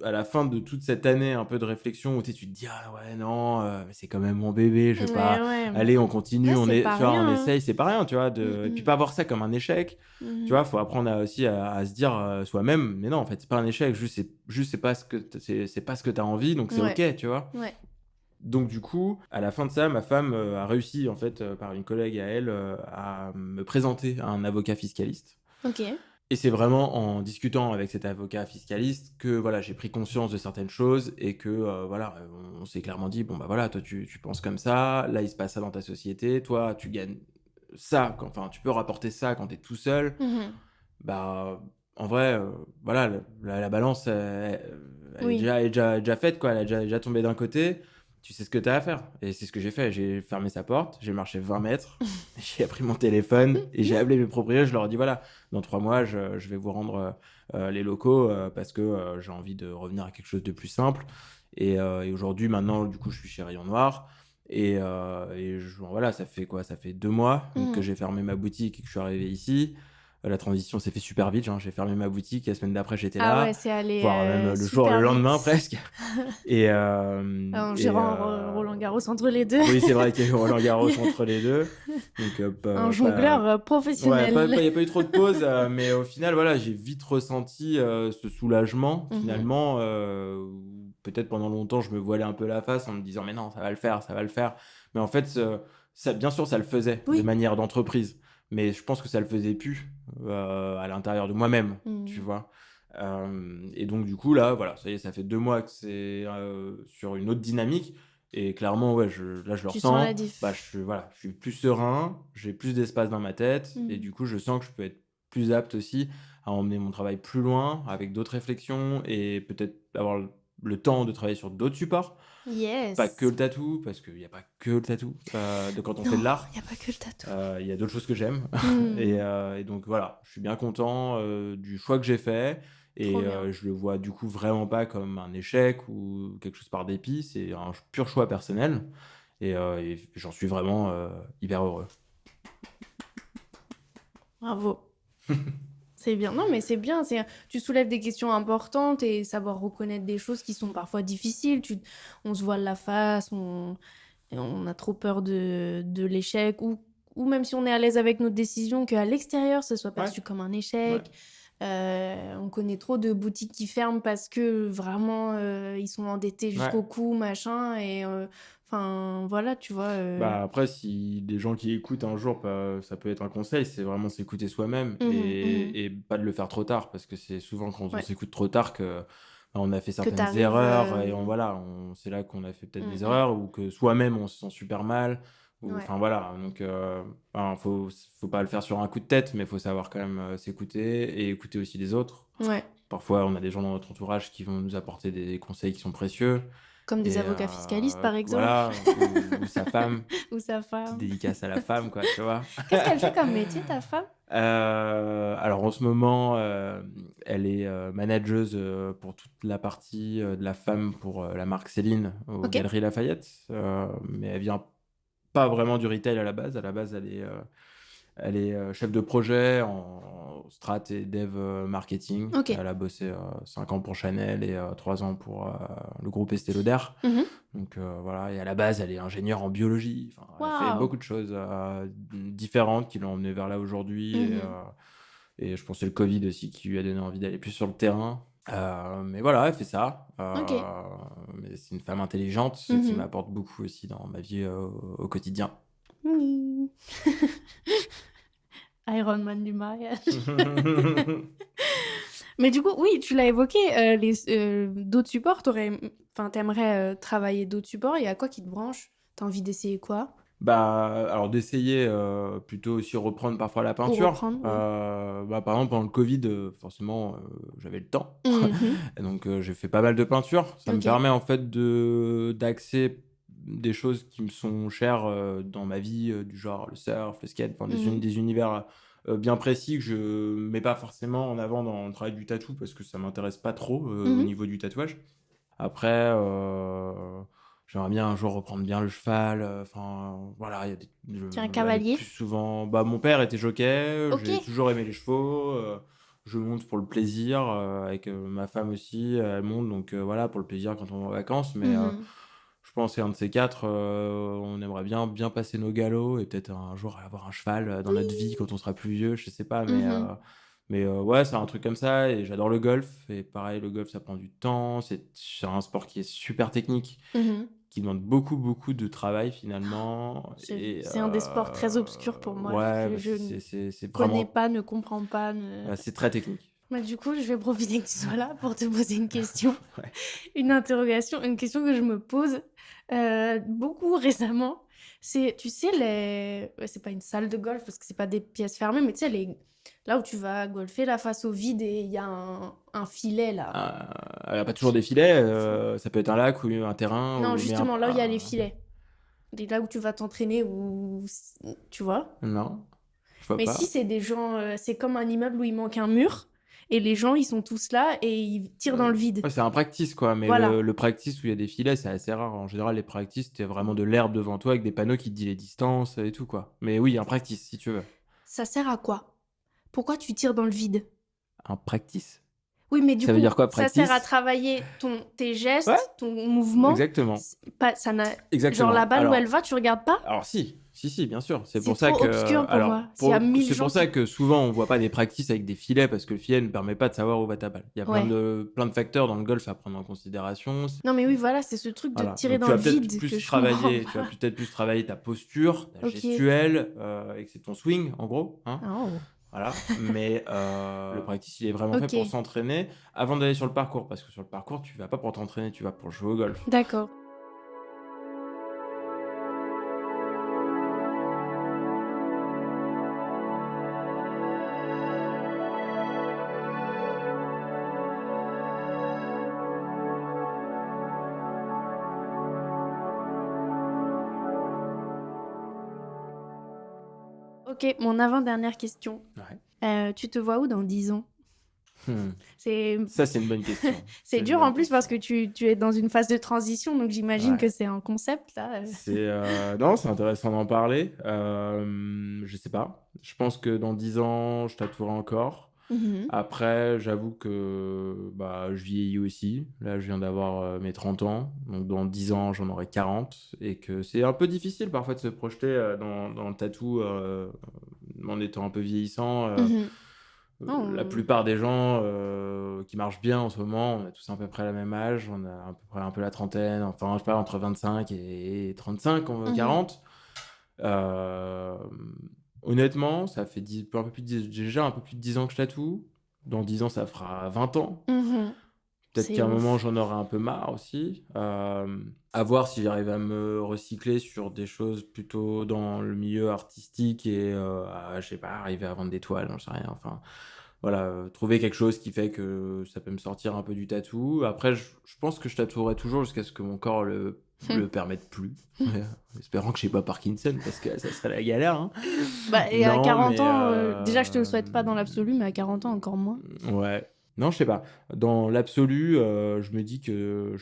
Speaker 5: à la fin de toute cette année un peu de réflexion où tu sais, tu te dis: «Ah ouais, non, mais c'est quand même mon bébé, je vais
Speaker 1: Ouais,
Speaker 5: pas
Speaker 1: ouais.
Speaker 5: allez, on continue,
Speaker 1: Ouais,
Speaker 5: on
Speaker 1: c'est
Speaker 5: est»
Speaker 1: pas
Speaker 5: tu vois? On
Speaker 1: rien, hein.
Speaker 5: essaye, c'est pas rien, tu vois?
Speaker 1: Mmh
Speaker 5: Et puis
Speaker 1: mh.
Speaker 5: pas voir ça comme un échec, tu
Speaker 1: Mmh.
Speaker 5: vois? Faut apprendre à aussi à se dire, soi-même: «Mais non, en fait, c'est pas un échec, juste c'est pas ce que c'est pas ce que tu as envie, donc c'est
Speaker 1: Ouais,
Speaker 5: OK», tu vois?
Speaker 1: ouais.
Speaker 5: Donc du coup, à la fin de ça, ma femme, a réussi en fait, par une collègue à elle, à me présenter à un avocat fiscaliste
Speaker 1: OK.
Speaker 5: et c'est vraiment en discutant avec cet avocat fiscaliste que, voilà, j'ai pris conscience de certaines choses et que, voilà, on s'est clairement dit: «Bon, bah, voilà, toi tu penses comme ça, là il se passe ça dans ta société, toi tu gagnes ça quand enfin, tu peux rapporter ça quand tu es tout seul».
Speaker 1: Mmh.
Speaker 5: Bah, en vrai, voilà, la balance,
Speaker 1: Oui.
Speaker 5: elle est déjà faite, quoi. Elle est déjà tombée d'un côté. Tu sais ce que tu as à faire et c'est ce que j'ai fait. J'ai fermé sa porte, j'ai marché 20 mètres, j'ai pris mon téléphone et j'ai appelé mes propriétaires. Je leur ai dit: «Voilà, dans 3 mois, je vais vous rendre, les locaux, parce que, j'ai envie de revenir à quelque chose de plus simple» et aujourd'hui, maintenant, du coup, je suis chez Rayon Noir et voilà, ça fait quoi? Ça fait 2 mois, donc que
Speaker 1: Mmh.
Speaker 5: j'ai fermé ma boutique et que je suis arrivé ici. La transition s'est fait super vite, genre j'ai fermé ma boutique, la semaine d'après j'étais
Speaker 1: Ah ouais,
Speaker 5: là,
Speaker 1: c'est allé,
Speaker 5: voire même, le
Speaker 1: super
Speaker 5: lendemain
Speaker 1: vite.
Speaker 5: presque et
Speaker 1: En
Speaker 5: et
Speaker 1: gérant Roland-Garros entre les 2.
Speaker 5: oui, c'est vrai qu'il y a eu Roland-Garros entre les 2, donc
Speaker 1: Un
Speaker 5: pas
Speaker 1: jongleur,
Speaker 5: ouais,
Speaker 1: professionnel.
Speaker 5: il y a pas eu trop de pauses, mais au final, voilà, j'ai vite ressenti, ce soulagement
Speaker 1: Mmh.
Speaker 5: finalement, où peut-être pendant longtemps je me voilais un peu la face en me disant: «Mais non, ça va le faire, ça va le faire». Mais en fait, ça bien sûr, ça le faisait de
Speaker 1: Oui.
Speaker 5: manière d'entreprise, mais je pense que ça le faisait plus, à l'intérieur de moi-même, tu
Speaker 1: Mmh.
Speaker 5: vois? Et donc du coup là, voilà, ça y est, ça fait 2 mois que c'est, sur une autre dynamique et clairement, ouais, je le
Speaker 1: Tu sens la
Speaker 5: ressens. Bah,
Speaker 1: diff.
Speaker 5: voilà, je suis plus serein, j'ai plus d'espace dans ma tête et
Speaker 1: Mmh.
Speaker 5: du coup, je sens que je peux être plus apte aussi à emmener mon travail plus loin avec d'autres réflexions et peut-être avoir le temps de travailler sur d'autres supports. Pas que
Speaker 1: Yes.
Speaker 5: le tatou, parce qu'il y a pas que le tatou, de quand on fait
Speaker 1: Non,
Speaker 5: de l'art.
Speaker 1: il y a pas que le tatou.
Speaker 5: Il y a d'autres choses que j'aime
Speaker 1: Mmh.
Speaker 5: et donc voilà, je suis bien content, du choix que j'ai fait
Speaker 1: Trop
Speaker 5: et
Speaker 1: bien.
Speaker 5: je le vois du coup vraiment pas comme un échec ou quelque chose par dépit. C'est un pur choix personnel et j'en suis vraiment, hyper heureux.
Speaker 1: Bravo. C'est bien. Non, mais c'est bien, tu soulèves des questions importantes et savoir reconnaître des choses qui sont parfois difficiles. On se voile la face, et on a trop peur de l'échec ou même si on est à l'aise avec notre décision, qu'à l'extérieur, ce soit
Speaker 5: Ouais,
Speaker 1: perçu comme un
Speaker 5: ouais,
Speaker 1: échec. On connaît trop de boutiques qui ferment parce que vraiment, ils sont endettés
Speaker 5: ouais.
Speaker 1: jusqu'au cou, machin et enfin voilà, tu vois?
Speaker 5: Bah, après si des gens qui écoutent un jour, ça peut être un conseil, c'est vraiment s'écouter soi-même
Speaker 1: Mmh mh.
Speaker 5: et pas de le faire trop tard parce que c'est souvent quand on
Speaker 1: Ouais,
Speaker 5: s'écoute trop tard que, bah, on a fait
Speaker 1: que tu
Speaker 5: certaines
Speaker 1: arrives,
Speaker 5: erreurs et c'est là qu'on a fait peut-être des
Speaker 1: mmh.
Speaker 5: erreurs ou que soi-même on se sent super mal ou
Speaker 1: Ouais,
Speaker 5: enfin voilà donc enfin faut pas le faire sur un coup de tête mais faut savoir quand même, s'écouter et écouter aussi les autres.
Speaker 1: ouais.
Speaker 5: Parfois, on a des gens dans notre entourage qui vont nous apporter des conseils qui sont précieux
Speaker 1: Comme des
Speaker 5: et
Speaker 1: avocats fiscalistes, par exemple,
Speaker 5: voilà ou sa femme.
Speaker 1: ou sa
Speaker 5: Petite
Speaker 1: femme.
Speaker 5: dédicace à la femme quoi, tu vois?
Speaker 1: Qu'est-ce qu'elle fait comme métier, ta femme?
Speaker 5: Alors en ce moment, elle est, manageuse, pour toute la partie, de la femme pour, la marque Céline aux
Speaker 1: OK.
Speaker 5: Galeries Lafayette, mais elle vient pas vraiment du retail à la base. À la base, elle est, chef de projet en strat et dev, marketing.
Speaker 1: OK.
Speaker 5: Elle a bossé, 5 ans pour Chanel et 3 ans pour, le groupe Estée Lauder.
Speaker 1: Mmh.
Speaker 5: Donc voilà et à la base, elle est ingénieure en biologie. Enfin, elle a fait
Speaker 1: Waouh!
Speaker 5: beaucoup de choses, différentes qui l'ont emmenée vers là aujourd'hui
Speaker 1: Mmh.
Speaker 5: et je pense que c'est le covid aussi qui lui a donné envie d'aller plus sur le terrain Mais voilà, elle fait ça.
Speaker 1: OK.
Speaker 5: Mais c'est une femme intelligente, ce qui
Speaker 1: Mmh.
Speaker 5: m'apporte beaucoup aussi dans ma vie, au quotidien.
Speaker 1: Oui. Iron Man du mariage. Mais du coup, oui, tu l'as évoqué, d'autres supports, enfin, t'aimerais travailler d'autres supports. Il y a quoi qui te branche? T'as envie d'essayer quoi?
Speaker 5: Bah, alors d'essayer, plutôt aussi reprendre parfois la
Speaker 1: Ou
Speaker 5: peinture.
Speaker 1: reprendre, oui.
Speaker 5: Bah, par exemple pendant le covid, forcément, j'avais le temps
Speaker 1: Mmh.
Speaker 5: et donc j'ai fait pas mal de peinture. Ça me
Speaker 1: OK.
Speaker 5: permet en fait d'axer des choses qui me sont chères, dans ma vie, du genre le surf, le skate, enfin
Speaker 1: Mmh.
Speaker 5: des univers, bien précis que je mets pas forcément en avant dans le travail du tatou parce que ça m'intéresse pas trop, au
Speaker 1: Mmh.
Speaker 5: niveau du tatouage. Après, j'aimerais bien un jour reprendre bien le cheval, enfin, voilà, il y a
Speaker 1: Tu es un
Speaker 5: aller plus
Speaker 1: cavalier?
Speaker 5: souvent bah, mon père était jockey, j'ai
Speaker 1: OK.
Speaker 5: toujours aimé les chevaux, je monte pour le plaisir, avec, ma femme aussi, elle monte donc voilà, pour le plaisir quand on va en vacances mais
Speaker 1: Mmh.
Speaker 5: je pense qu'un de ces 4, on aimerait bien passer nos galops et peut-être un jour avoir un cheval, dans notre vie quand on sera plus vieux, je sais pas
Speaker 1: Mmh.
Speaker 5: mais ouais, c'est un truc comme ça et j'adore le golf et pareil, le golf, ça prend du temps, c'est un sport qui est super technique,
Speaker 1: Mmh.
Speaker 5: qui demande beaucoup de travail finalement et
Speaker 1: C'est un des sports très obscurs pour moi.
Speaker 5: ouais, bah,
Speaker 1: Je ne
Speaker 5: c'est
Speaker 1: connais
Speaker 5: vraiment
Speaker 1: pas, ne comprends pas, ne
Speaker 5: c'est très technique.
Speaker 1: bah, du coup, je vais profiter que tu sois là pour te poser une question,
Speaker 5: Ouais.
Speaker 1: une interrogation, une question que je me pose, beaucoup récemment. C'est, tu sais, ouais, c'est pas une salle de golf parce que c'est pas des pièces fermées, mais tu sais, là où tu vas golfer, là, face au vide et il y a un filet, là.
Speaker 5: Elle a pas toujours des filets, ça peut être un lac ou un terrain
Speaker 1: Non,
Speaker 5: ou mais
Speaker 1: justement, là où il y a les filets. Là où tu vas t'entraîner ou tu vois?
Speaker 5: non, je vois
Speaker 1: Mais si,
Speaker 5: pas.
Speaker 1: c'est des gens, c'est comme un immeuble où il manque un mur et les gens, ils sont tous là et ils tirent dans le vide.
Speaker 5: Ouais, c'est un practice quoi, mais
Speaker 1: Voilà,
Speaker 5: le practice où il y a des filets, c'est assez rare. En général, les practices, tu vraiment de l'herbe devant toi avec des panneaux qui te disent les distances et tout quoi. Mais oui, un practice si tu veux.
Speaker 1: ça sert à quoi? Pourquoi tu tires dans le vide?
Speaker 5: Un practice?
Speaker 1: Oui, mais du
Speaker 5: Ça veut dire
Speaker 1: coup,
Speaker 5: quoi
Speaker 1: ça sert à
Speaker 5: practice?
Speaker 1: travailler tes
Speaker 5: Ouais,
Speaker 1: gestes, ton mouvement.
Speaker 5: exactement,
Speaker 1: Pas, ça n'a, genre la
Speaker 5: exactement.
Speaker 1: balle où elle va, tu regardes pas?
Speaker 5: Alors si, bien sûr. C'est
Speaker 1: C'est
Speaker 5: pour ça
Speaker 1: trop
Speaker 5: que
Speaker 1: obscur pour moi. S'il y a 1000
Speaker 5: c'est
Speaker 1: gens
Speaker 5: pour ça
Speaker 1: qui...
Speaker 5: que souvent on voit pas des practices avec des filets parce que le filet ne permet pas de savoir où va ta balle. Il y a
Speaker 1: Ouais.
Speaker 5: plein de facteurs dans le golf à prendre en considération.
Speaker 1: Non, mais oui, voilà, c'est ce truc de
Speaker 5: Voilà,
Speaker 1: tirer
Speaker 5: donc
Speaker 1: dans le vide que je comprends
Speaker 5: tu vas
Speaker 1: pas.
Speaker 5: peut-être plus travailler ta posture, ta
Speaker 1: Ok.
Speaker 5: gestuelle, et que c'est ton swing en gros, hein,
Speaker 1: Oh.
Speaker 5: voilà. Mais le practice, il est vraiment fait pour
Speaker 1: Ok,
Speaker 5: s'entraîner avant d'aller sur le parcours, parce que sur le parcours, tu vas pas pour t'entraîner, tu vas pour jouer au golf.
Speaker 1: d'accord. Ok, mon avant-dernière question.
Speaker 5: Ouais.
Speaker 1: Tu te vois où dans 10 ans?
Speaker 5: Mmh.
Speaker 1: C'est
Speaker 5: Ça, c'est une bonne question.
Speaker 1: c'est
Speaker 5: C'est une
Speaker 1: dur en
Speaker 5: bonne
Speaker 1: plus parce
Speaker 5: question.
Speaker 1: que tu es dans une phase de transition, donc j'imagine
Speaker 5: Ouais.
Speaker 1: que c'est un concept là.
Speaker 5: Non, c'est intéressant d'en parler. Je sais pas. Je pense que dans 10 ans, je tatouerai encore.
Speaker 1: Mhm.
Speaker 5: Après, j'avoue que bah, je vieillis aussi. Là, je viens d'avoir mes 30 ans. Donc, dans 10 ans, j'en aurai 40. Et que c'est un peu difficile parfois de se projeter dans le tatou en étant un peu vieillissant.
Speaker 1: Mhm.
Speaker 5: La
Speaker 1: Oh.
Speaker 5: plupart des gens qui marchent bien en ce moment, on a tous à peu près le même âge. On a à peu près un peu la trentaine. Enfin, je sais pas, entre 25 et 35,
Speaker 1: Mhm.
Speaker 5: 40. Euh, Honnêtement, ça fait un peu plus déjà un peu plus de 10 ans que je tatoue. Dans 10 ans, ça fera 20 ans.
Speaker 1: Mhm.
Speaker 5: Peut-être
Speaker 1: C'est
Speaker 5: qu'à un moment,
Speaker 1: ouf.
Speaker 5: j'en aurai un peu marre aussi. À voir si j'arrive à me recycler sur des choses plutôt dans le milieu artistique et, je sais pas, arriver à vendre des toiles, j'en sais rien. Enfin, voilà, trouver quelque chose qui fait que ça peut me sortir un peu du tatou. Après, je pense que je tatouerai toujours jusqu'à ce que mon corps le permette plus. Espérant que j'ai pas Parkinson parce que ça serait la galère, hein.
Speaker 1: Bah, et à
Speaker 5: Non,
Speaker 1: 40
Speaker 5: mais
Speaker 1: ans, déjà je te le souhaite pas dans l'absolu, mais à 40 ans encore moins.
Speaker 5: ouais. Non, je sais pas. Dans l'absolu, je me dis que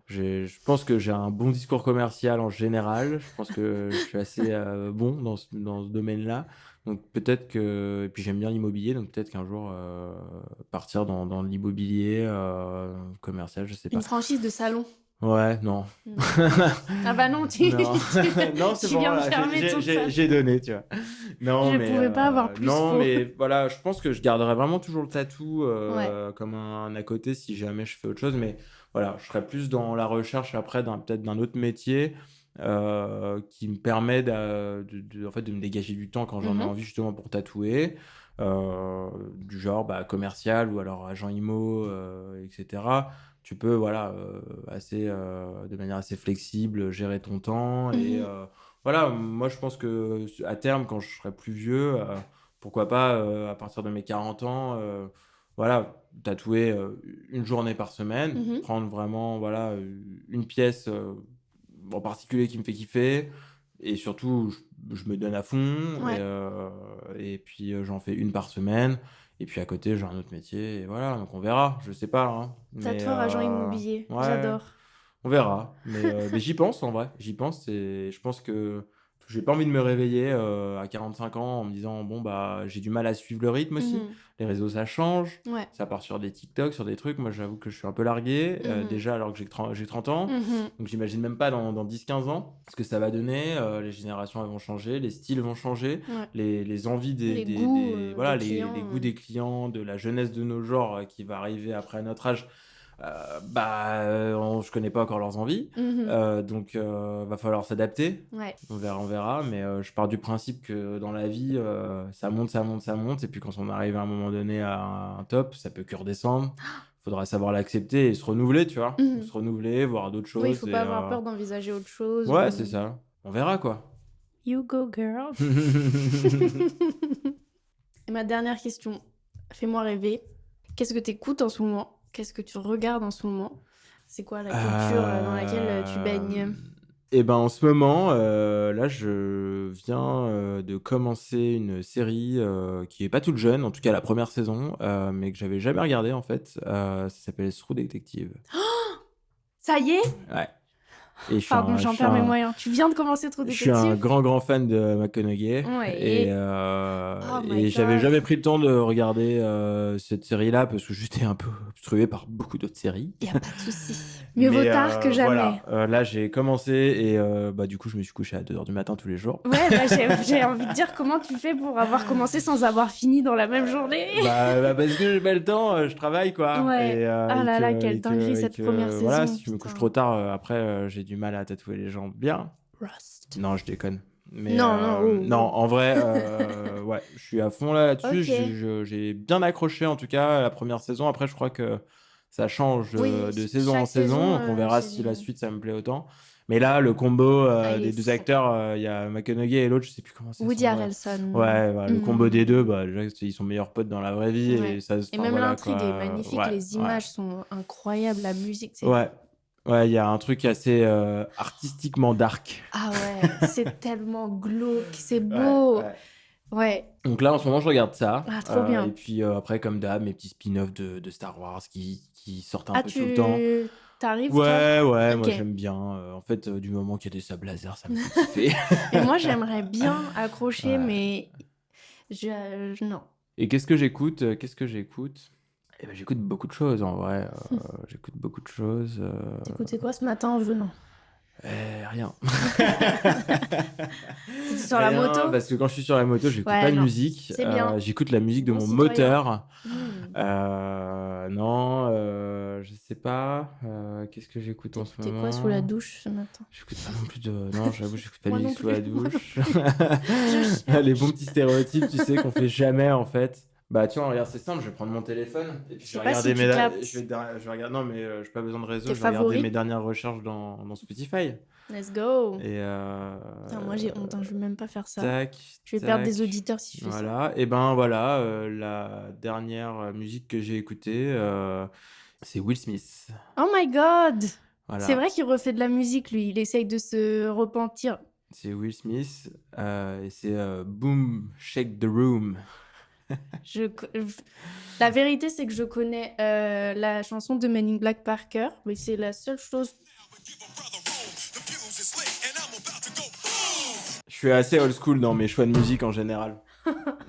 Speaker 5: je pense que j'ai un bon discours commercial en général. Je pense que je suis assez bon dans ce domaine-là. Donc peut-être que... Et puis j'aime bien l'immobilier, donc peut-être qu'un jour, partir dans l'immobilier commercial, je sais
Speaker 1: Une
Speaker 5: pas.
Speaker 1: franchise de salon.
Speaker 5: Ouais, non.
Speaker 1: Non. Ah bah non, tu,
Speaker 5: Non, non, c'est
Speaker 1: tu
Speaker 5: bon,
Speaker 1: viens de
Speaker 5: voilà,
Speaker 1: fermer toute ça.
Speaker 5: j'ai donné, tu vois. Non,
Speaker 1: Je
Speaker 5: mais
Speaker 1: pouvais pas avoir plus
Speaker 5: non,
Speaker 1: faux.
Speaker 5: mais voilà, je pense que je garderai vraiment toujours le tatou
Speaker 1: Ouais.
Speaker 5: comme un à côté si jamais je fais autre chose. Mais voilà, je serais plus dans la recherche après peut-être d'un autre métier qui me permet en fait, de me dégager du temps quand j'en ai
Speaker 1: Mhm.
Speaker 5: envie justement pour tatouer. Du genre commercial ou alors agent IMO, etc. Tu peux, voilà, de manière assez flexible, gérer ton temps. Et
Speaker 1: Mhm.
Speaker 5: voilà, moi je pense que à terme, quand je serai plus vieux, pourquoi pas, à partir de mes 40 ans, voilà, tatouer une journée par semaine,
Speaker 1: Mhm.
Speaker 5: prendre vraiment, voilà, une pièce en particulier qui me fait kiffer. Et surtout, je me donne à fond.
Speaker 1: Ouais.
Speaker 5: Et puis, j'en fais une par semaine. Et puis à côté, j'ai un autre métier. Et voilà, donc on verra. Je sais pas, hein. Mais
Speaker 1: Tatoueur agent immobilier,
Speaker 5: ouais,
Speaker 1: j'adore.
Speaker 5: on verra. Mais j'y pense en vrai. J'y pense. Et je pense que j'ai pas envie de me réveiller à 45 ans en me disant, bon, bah, j'ai du mal à suivre le rythme aussi.
Speaker 1: Mhm.
Speaker 5: Les réseaux, ça change.
Speaker 1: Ouais.
Speaker 5: Ça part sur des TikTok, sur des trucs. Moi, j'avoue que je suis un peu largué.
Speaker 1: Mhm.
Speaker 5: Déjà, alors que j'ai 30 ans.
Speaker 1: Mhm.
Speaker 5: Donc, j'imagine même pas dans 10-15 ans ce que ça va donner. Les générations elles vont changer, les styles vont changer,
Speaker 1: Ouais.
Speaker 5: les envies
Speaker 1: Les goûts
Speaker 5: voilà,
Speaker 1: des clients.
Speaker 5: les goûts des clients, de la jeunesse de nos genres qui va arriver après notre âge. Je connais pas encore leurs envies.
Speaker 1: Mhm.
Speaker 5: Donc, va falloir s'adapter.
Speaker 1: Ouais.
Speaker 5: On verra. Mais je pars du principe que dans la vie, ça monte, ça monte, ça monte. Et puis, quand on arrive à un moment donné à un top, ça peut que redescendre. Faudra savoir l'accepter et se renouveler, tu vois.
Speaker 1: Mhm.
Speaker 5: Se renouveler, voir d'autres
Speaker 1: Oui, il
Speaker 5: choses.
Speaker 1: faut
Speaker 5: Et,
Speaker 1: pas avoir peur d'envisager autre chose.
Speaker 5: ouais, c'est ça. On verra, quoi.
Speaker 1: You go, girl. Et ma dernière question, fais-moi rêver. Qu'est-ce que tu écoutes en ce moment? Qu'est-ce que tu regardes en ce moment? C'est quoi la culture dans laquelle tu baignes?
Speaker 5: Eh ben, en ce moment, là, je viens de commencer une série qui est pas toute jeune, en tout cas la première saison, mais que j'avais jamais regardée en fait. Ça s'appelle True Detective.
Speaker 1: Ça y est?
Speaker 5: Ouais. Et
Speaker 1: Pardon, j'en perds mes moyens. Tu viens de commencer True
Speaker 5: je suis un
Speaker 1: Detective?
Speaker 5: grand fan de McConaughey.
Speaker 1: Ouais. Oh my
Speaker 5: Et j'avais
Speaker 1: God.
Speaker 5: jamais pris le temps de regarder cette série-là parce que j'étais un peu obstrué par beaucoup d'autres séries.
Speaker 1: Y a pas de souci. Mieux vaut tard que jamais.
Speaker 5: Voilà. Là, j'ai commencé et du coup, je me suis couché à 2h du matin tous les jours.
Speaker 1: Ouais, bah, j'ai envie de dire comment tu fais pour avoir commencé sans avoir fini dans la même journée.
Speaker 5: Parce que j'ai pas le temps, je travaille quoi.
Speaker 1: Ouais.
Speaker 5: Et,
Speaker 1: Ah là là, quelle dinguerie cette première
Speaker 5: voilà,
Speaker 1: saison,
Speaker 5: si je me couche
Speaker 1: putain.
Speaker 5: trop tard, après, j'ai du mal à tatouer les gens bien.
Speaker 1: Rust.
Speaker 5: Non, je déconne. Mais,
Speaker 1: Non, oh.
Speaker 5: non, en vrai, ouais, je suis à fond là-dessus.
Speaker 1: Ok.
Speaker 5: J'ai bien accroché en tout cas la première saison. Après, je crois que ça change
Speaker 1: Oui,
Speaker 5: de saison en
Speaker 1: chaque
Speaker 5: saison.
Speaker 1: saison,
Speaker 5: Donc on verra
Speaker 1: c'est
Speaker 5: si la suite ça me plaît autant. Mais là, le combo
Speaker 1: Ah, il
Speaker 5: des
Speaker 1: est
Speaker 5: deux
Speaker 1: fou.
Speaker 5: acteurs, il y a McConaughey et l'autre, je sais plus comment c'est.
Speaker 1: Woody Harrelson.
Speaker 5: Ouais, voilà, le combo des deux, déjà, ils sont meilleurs potes dans la vraie vie.
Speaker 1: Ouais.
Speaker 5: Et, ça,
Speaker 1: Et même l'intrigue est magnifique,
Speaker 5: Ouais,
Speaker 1: les images sont incroyables, la musique, c'est...
Speaker 5: ouais. Ouais, il y a un truc assez artistiquement dark.
Speaker 1: Ah ouais, c'est tellement glauque, c'est beau. Ouais.
Speaker 5: Donc là, en ce moment, je regarde ça.
Speaker 1: Ah, trop bien.
Speaker 5: Et puis après, comme d'hab, mes petits spin-offs de Star Wars qui sortent un peu tout le
Speaker 1: tu
Speaker 5: temps.
Speaker 1: t'arrives,
Speaker 5: Ouais,
Speaker 1: toi?
Speaker 5: moi
Speaker 1: Ok.
Speaker 5: j'aime bien. En fait, du moment qu'il y a des sables laser, ça me fait kiffer.
Speaker 1: Et moi, j'aimerais bien accrocher,
Speaker 5: Ouais.
Speaker 1: mais non.
Speaker 5: Et qu'est-ce que j'écoute Eh ben, j'écoute beaucoup de choses en vrai. J'écoute beaucoup de choses.
Speaker 1: T'écoutais quoi ce matin en venant?
Speaker 5: Rien.
Speaker 1: T'étais sur la
Speaker 5: Rien,
Speaker 1: moto?
Speaker 5: parce que quand je suis sur la moto, j'écoute
Speaker 1: Ouais,
Speaker 5: pas de
Speaker 1: non.
Speaker 5: musique.
Speaker 1: C'est bien.
Speaker 5: J'écoute la musique de
Speaker 1: Bon
Speaker 5: mon
Speaker 1: citoyen.
Speaker 5: moteur.
Speaker 1: Hmm.
Speaker 5: Non, je sais pas. Qu'est-ce que j'écoute en ce
Speaker 1: T'écoutais
Speaker 5: moment?
Speaker 1: quoi sous la douche ce matin?
Speaker 5: J'écoute pas non plus de. Non, j'avoue, j'écoute pas de
Speaker 1: Moi non
Speaker 5: musique sous la
Speaker 1: plus, moi non
Speaker 5: douche.
Speaker 1: Je cherche.
Speaker 5: Les bons petits stéréotypes, tu sais, qu'on fait jamais en fait. Bah, tu vois, regarde, c'est simple, je vais prendre mon téléphone et puis
Speaker 1: Je
Speaker 5: je
Speaker 1: sais
Speaker 5: vais
Speaker 1: pas
Speaker 5: regarder
Speaker 1: si tu captes.
Speaker 5: je vais regarder. Non, mais j'ai pas besoin de réseau,
Speaker 1: Tes
Speaker 5: je vais regarder
Speaker 1: favoris?
Speaker 5: mes dernières recherches dans Spotify.
Speaker 1: Let's go.
Speaker 5: Et.
Speaker 1: Putain, moi j'ai honte, hein, je vais même pas faire ça.
Speaker 5: Tac.
Speaker 1: Je vais perdre
Speaker 5: tac.
Speaker 1: des auditeurs si je fais ça.
Speaker 5: Voilà, et ben voilà, la dernière musique que j'ai écoutée, c'est Will Smith.
Speaker 1: Oh my god!
Speaker 5: Voilà.
Speaker 1: C'est vrai qu'il refait de la musique, lui. Il essaye de se repentir.
Speaker 5: C'est Will Smith, et c'est Boom, Shake the Room.
Speaker 1: La vérité, c'est que je connais la chanson de Men in Black par cœur, mais c'est la seule chose.
Speaker 5: Je suis assez old school dans mes choix de musique en général.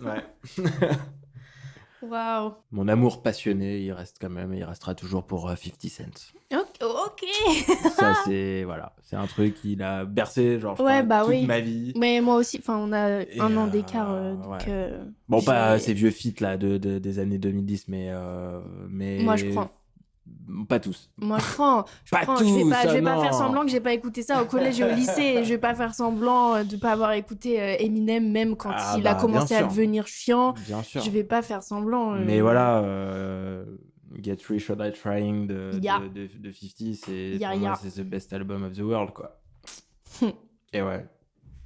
Speaker 5: Ouais.
Speaker 1: Waouh!
Speaker 5: Mon amour passionné, il restera toujours pour 50 Cent.
Speaker 1: Ok. Oh, Ok.
Speaker 5: Ça, c'est un truc qui a bercé genre je
Speaker 1: Ouais,
Speaker 5: crois,
Speaker 1: bah
Speaker 5: toute
Speaker 1: oui.
Speaker 5: ma vie.
Speaker 1: Mais moi aussi, enfin, on a
Speaker 5: Et,
Speaker 1: un an d'écart, donc
Speaker 5: ouais. Bon, pas
Speaker 1: j'ai-
Speaker 5: ces vieux feats là des années 2010,
Speaker 1: moi je
Speaker 5: mais
Speaker 1: prends.
Speaker 5: pas tous.
Speaker 1: Moi je prends.
Speaker 5: Pas
Speaker 1: Je vais
Speaker 5: tous,
Speaker 1: pas, je vais pas
Speaker 5: non.
Speaker 1: faire semblant que j'ai pas écouté ça au collège et au lycée. Je vais pas faire semblant de pas avoir écouté Eminem même quand
Speaker 5: Ah
Speaker 1: il a
Speaker 5: bah,
Speaker 1: commencé
Speaker 5: bien
Speaker 1: à
Speaker 5: sûr.
Speaker 1: devenir chiant.
Speaker 5: Bien sûr.
Speaker 1: Je vais pas faire semblant.
Speaker 5: Mais voilà, Get Rich or Die Trying
Speaker 1: Ya.
Speaker 5: de 50, c'est
Speaker 1: Ya,
Speaker 5: pour moi
Speaker 1: ya.
Speaker 5: c'est the best album of the world quoi. Et ouais.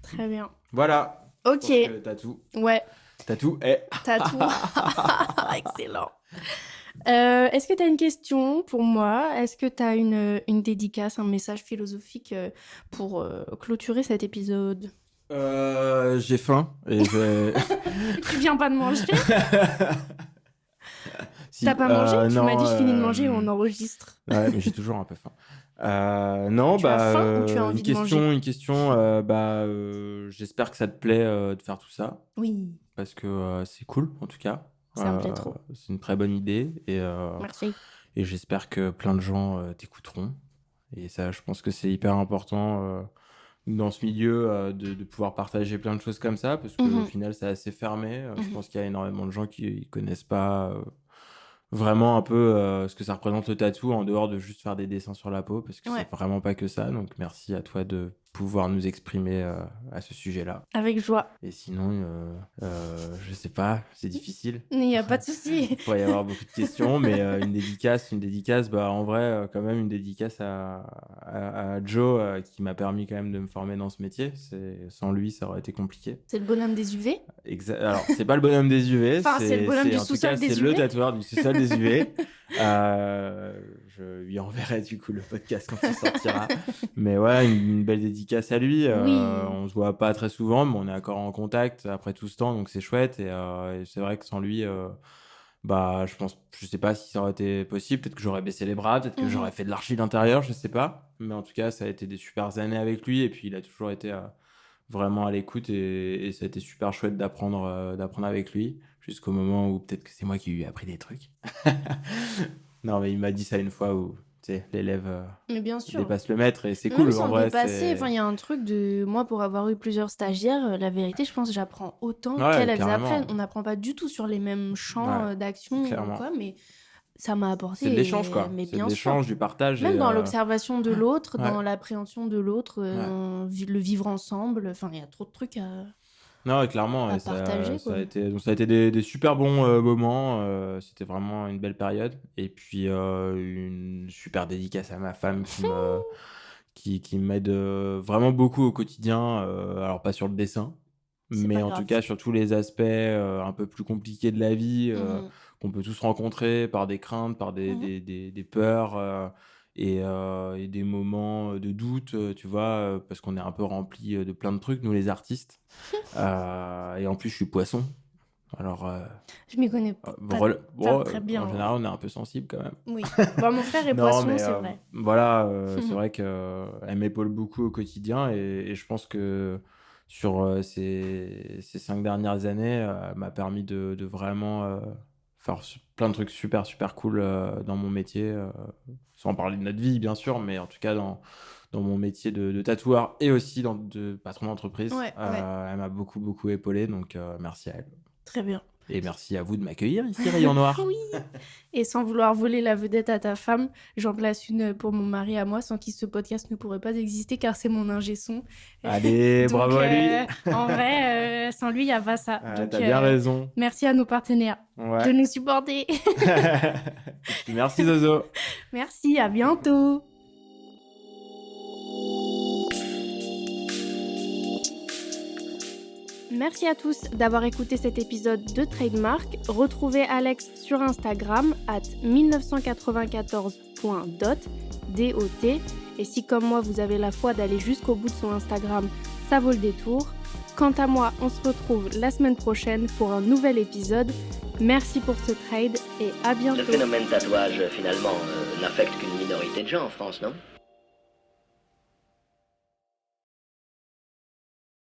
Speaker 1: Très bien.
Speaker 5: Voilà.
Speaker 1: Ok.
Speaker 5: Je pense que t'as tout.
Speaker 1: Ouais.
Speaker 5: T'as tout. Et
Speaker 1: T'as tout. Excellent. Est-ce que tu as une question pour moi? Est-ce que tu as une dédicace, un message philosophique pour clôturer cet épisode?
Speaker 5: j'ai faim et je
Speaker 1: Tu viens pas de manger?
Speaker 5: Si,
Speaker 1: T'as pas mangé? Tu
Speaker 5: non,
Speaker 1: m'as dit je finis de manger, on enregistre.
Speaker 5: Ouais, mais j'ai toujours un peu faim. Non,
Speaker 1: Tu as faim ou tu as
Speaker 5: une
Speaker 1: envie de manger?
Speaker 5: question. J'espère que ça te plaît de faire tout ça
Speaker 1: Oui,
Speaker 5: parce que c'est cool en tout cas.
Speaker 1: ça me plaît trop.
Speaker 5: C'est une très bonne idée
Speaker 1: Merci.
Speaker 5: et j'espère que plein de gens t'écouteront. Et ça, je pense que c'est hyper important dans ce milieu de pouvoir partager plein de choses comme ça parce qu'au
Speaker 1: Mhm.
Speaker 5: final, c'est assez fermé. Je
Speaker 1: Mhm.
Speaker 5: pense qu'il y a énormément de gens qui connaissent pas vraiment un peu ce que ça représente le tatou en dehors de juste faire des dessins sur la peau parce que
Speaker 1: Ouais.
Speaker 5: c'est vraiment pas que ça. Donc merci à toi de pouvoir nous exprimer à ce sujet-là.
Speaker 1: Avec joie.
Speaker 5: Et sinon, je sais pas, c'est difficile.
Speaker 1: Il n'y a pas de souci.
Speaker 5: Il pourrait y avoir beaucoup de questions, mais une dédicace, bah en vrai, quand même une dédicace à Joe qui m'a permis quand même de me former dans ce métier. Sans lui, ça aurait été compliqué.
Speaker 1: C'est le bonhum des UV?
Speaker 5: Alors, c'est pas le bonhomme des UV,
Speaker 1: Enfin, c'est le bonhomme du
Speaker 5: en tout
Speaker 1: sous-sol
Speaker 5: cas,
Speaker 1: des
Speaker 5: c'est le
Speaker 1: UV.
Speaker 5: tatoueur du sous-sol des UV. Je lui enverrai du coup le podcast quand il sortira. Mais ouais, une belle dédicace à lui.
Speaker 1: Oui.
Speaker 5: On se voit pas très souvent, mais on est encore en contact après tout ce temps, donc c'est chouette. Et c'est vrai que sans lui, je sais pas si ça aurait été possible. Peut-être que j'aurais baissé les bras, peut-être que
Speaker 1: Mhm.
Speaker 5: j'aurais fait de l'archi d'intérieur, je sais pas. Mais en tout cas, ça a été des super années avec lui. Et puis, il a toujours été vraiment à l'écoute et ça a été super chouette d'apprendre avec lui jusqu'au moment où peut-être que c'est moi qui lui ai appris des trucs. Non, mais il m'a dit ça une fois où tu sais, l'élève
Speaker 1: Mais bien sûr.
Speaker 5: dépasse le maître et c'est
Speaker 1: Même
Speaker 5: cool
Speaker 1: sans
Speaker 5: en vrai.
Speaker 1: dépasser, enfin, il y a un truc de moi pour avoir eu plusieurs stagiaires, la vérité, je pense que j'apprends autant
Speaker 5: Ouais,
Speaker 1: qu'elles elles
Speaker 5: carrément.
Speaker 1: apprennent. On n'apprend pas du tout sur les mêmes champs
Speaker 5: Ouais,
Speaker 1: d'action ou
Speaker 5: clairement.
Speaker 1: quoi, mais ça m'a apporté.
Speaker 5: C'est de l'échange quoi.
Speaker 1: Mais
Speaker 5: C'est
Speaker 1: bien
Speaker 5: de
Speaker 1: sûr.
Speaker 5: l'échange, du partage.
Speaker 1: Même
Speaker 5: et,
Speaker 1: dans l'observation de l'autre,
Speaker 5: ouais.
Speaker 1: dans l'appréhension de l'autre, le vivre ensemble. Enfin, il y a trop de trucs à.
Speaker 5: Non, et clairement,
Speaker 1: à
Speaker 5: et
Speaker 1: partager,
Speaker 5: ça
Speaker 1: quoi.
Speaker 5: a été, donc ça a été des super bons moments. C'était vraiment une belle période. Et puis, une super dédicace à ma femme qui m'aide vraiment beaucoup au quotidien. Alors, pas sur le dessin,
Speaker 1: C'est
Speaker 5: mais
Speaker 1: pas
Speaker 5: en
Speaker 1: grave.
Speaker 5: tout cas sur tous les aspects un peu plus compliqués de la vie
Speaker 1: Mhm.
Speaker 5: qu'on peut tous rencontrer par des craintes, par des peurs et des moments de doute, tu vois, parce qu'on est un peu rempli de plein de trucs, nous les artistes. Et en plus, je suis poisson. Alors,
Speaker 1: Je m'y connais pas très bien.
Speaker 5: en général, on est un peu sensible quand même.
Speaker 1: Oui. Bon, mon frère est
Speaker 5: Non,
Speaker 1: poisson,
Speaker 5: mais
Speaker 1: c'est vrai.
Speaker 5: voilà, c'est vrai qu'elle m'épaule beaucoup au quotidien et je pense que sur ces 5 dernières années, elle m'a permis de vraiment faire plein de trucs super, super cool dans mon métier, sans parler de notre vie, bien sûr, mais en tout cas dans mon métier de tatoueur et aussi de patron d'entreprise.
Speaker 1: Ouais.
Speaker 5: Elle m'a beaucoup, beaucoup épaulé, donc merci à elle.
Speaker 1: Très bien.
Speaker 5: Et merci à vous de m'accueillir ici, Rayon Noir.
Speaker 1: Oui. Et sans vouloir voler la vedette à ta femme, j'en place une pour mon mari à moi, sans qui ce podcast ne pourrait pas exister, car c'est mon ingé son.
Speaker 5: Allez,
Speaker 1: Donc,
Speaker 5: bravo à lui.
Speaker 1: En vrai, sans lui, il n'y a pas ça. Donc,
Speaker 5: T'as bien raison.
Speaker 1: merci à nos partenaires de
Speaker 5: Ouais.
Speaker 1: nous supporter.
Speaker 5: Merci Zozo.
Speaker 1: Merci, à bientôt. Merci à tous d'avoir écouté cet épisode de Trademark. Retrouvez Alex sur Instagram @1994.dot. Et si comme moi vous avez la foi d'aller jusqu'au bout de son Instagram, ça vaut le détour. Quant à moi, on se retrouve la semaine prochaine pour un nouvel épisode. Merci pour ce trade et à bientôt.
Speaker 3: Le phénomène tatouage, finalement, n'affecte qu'une minorité de gens en France, non ?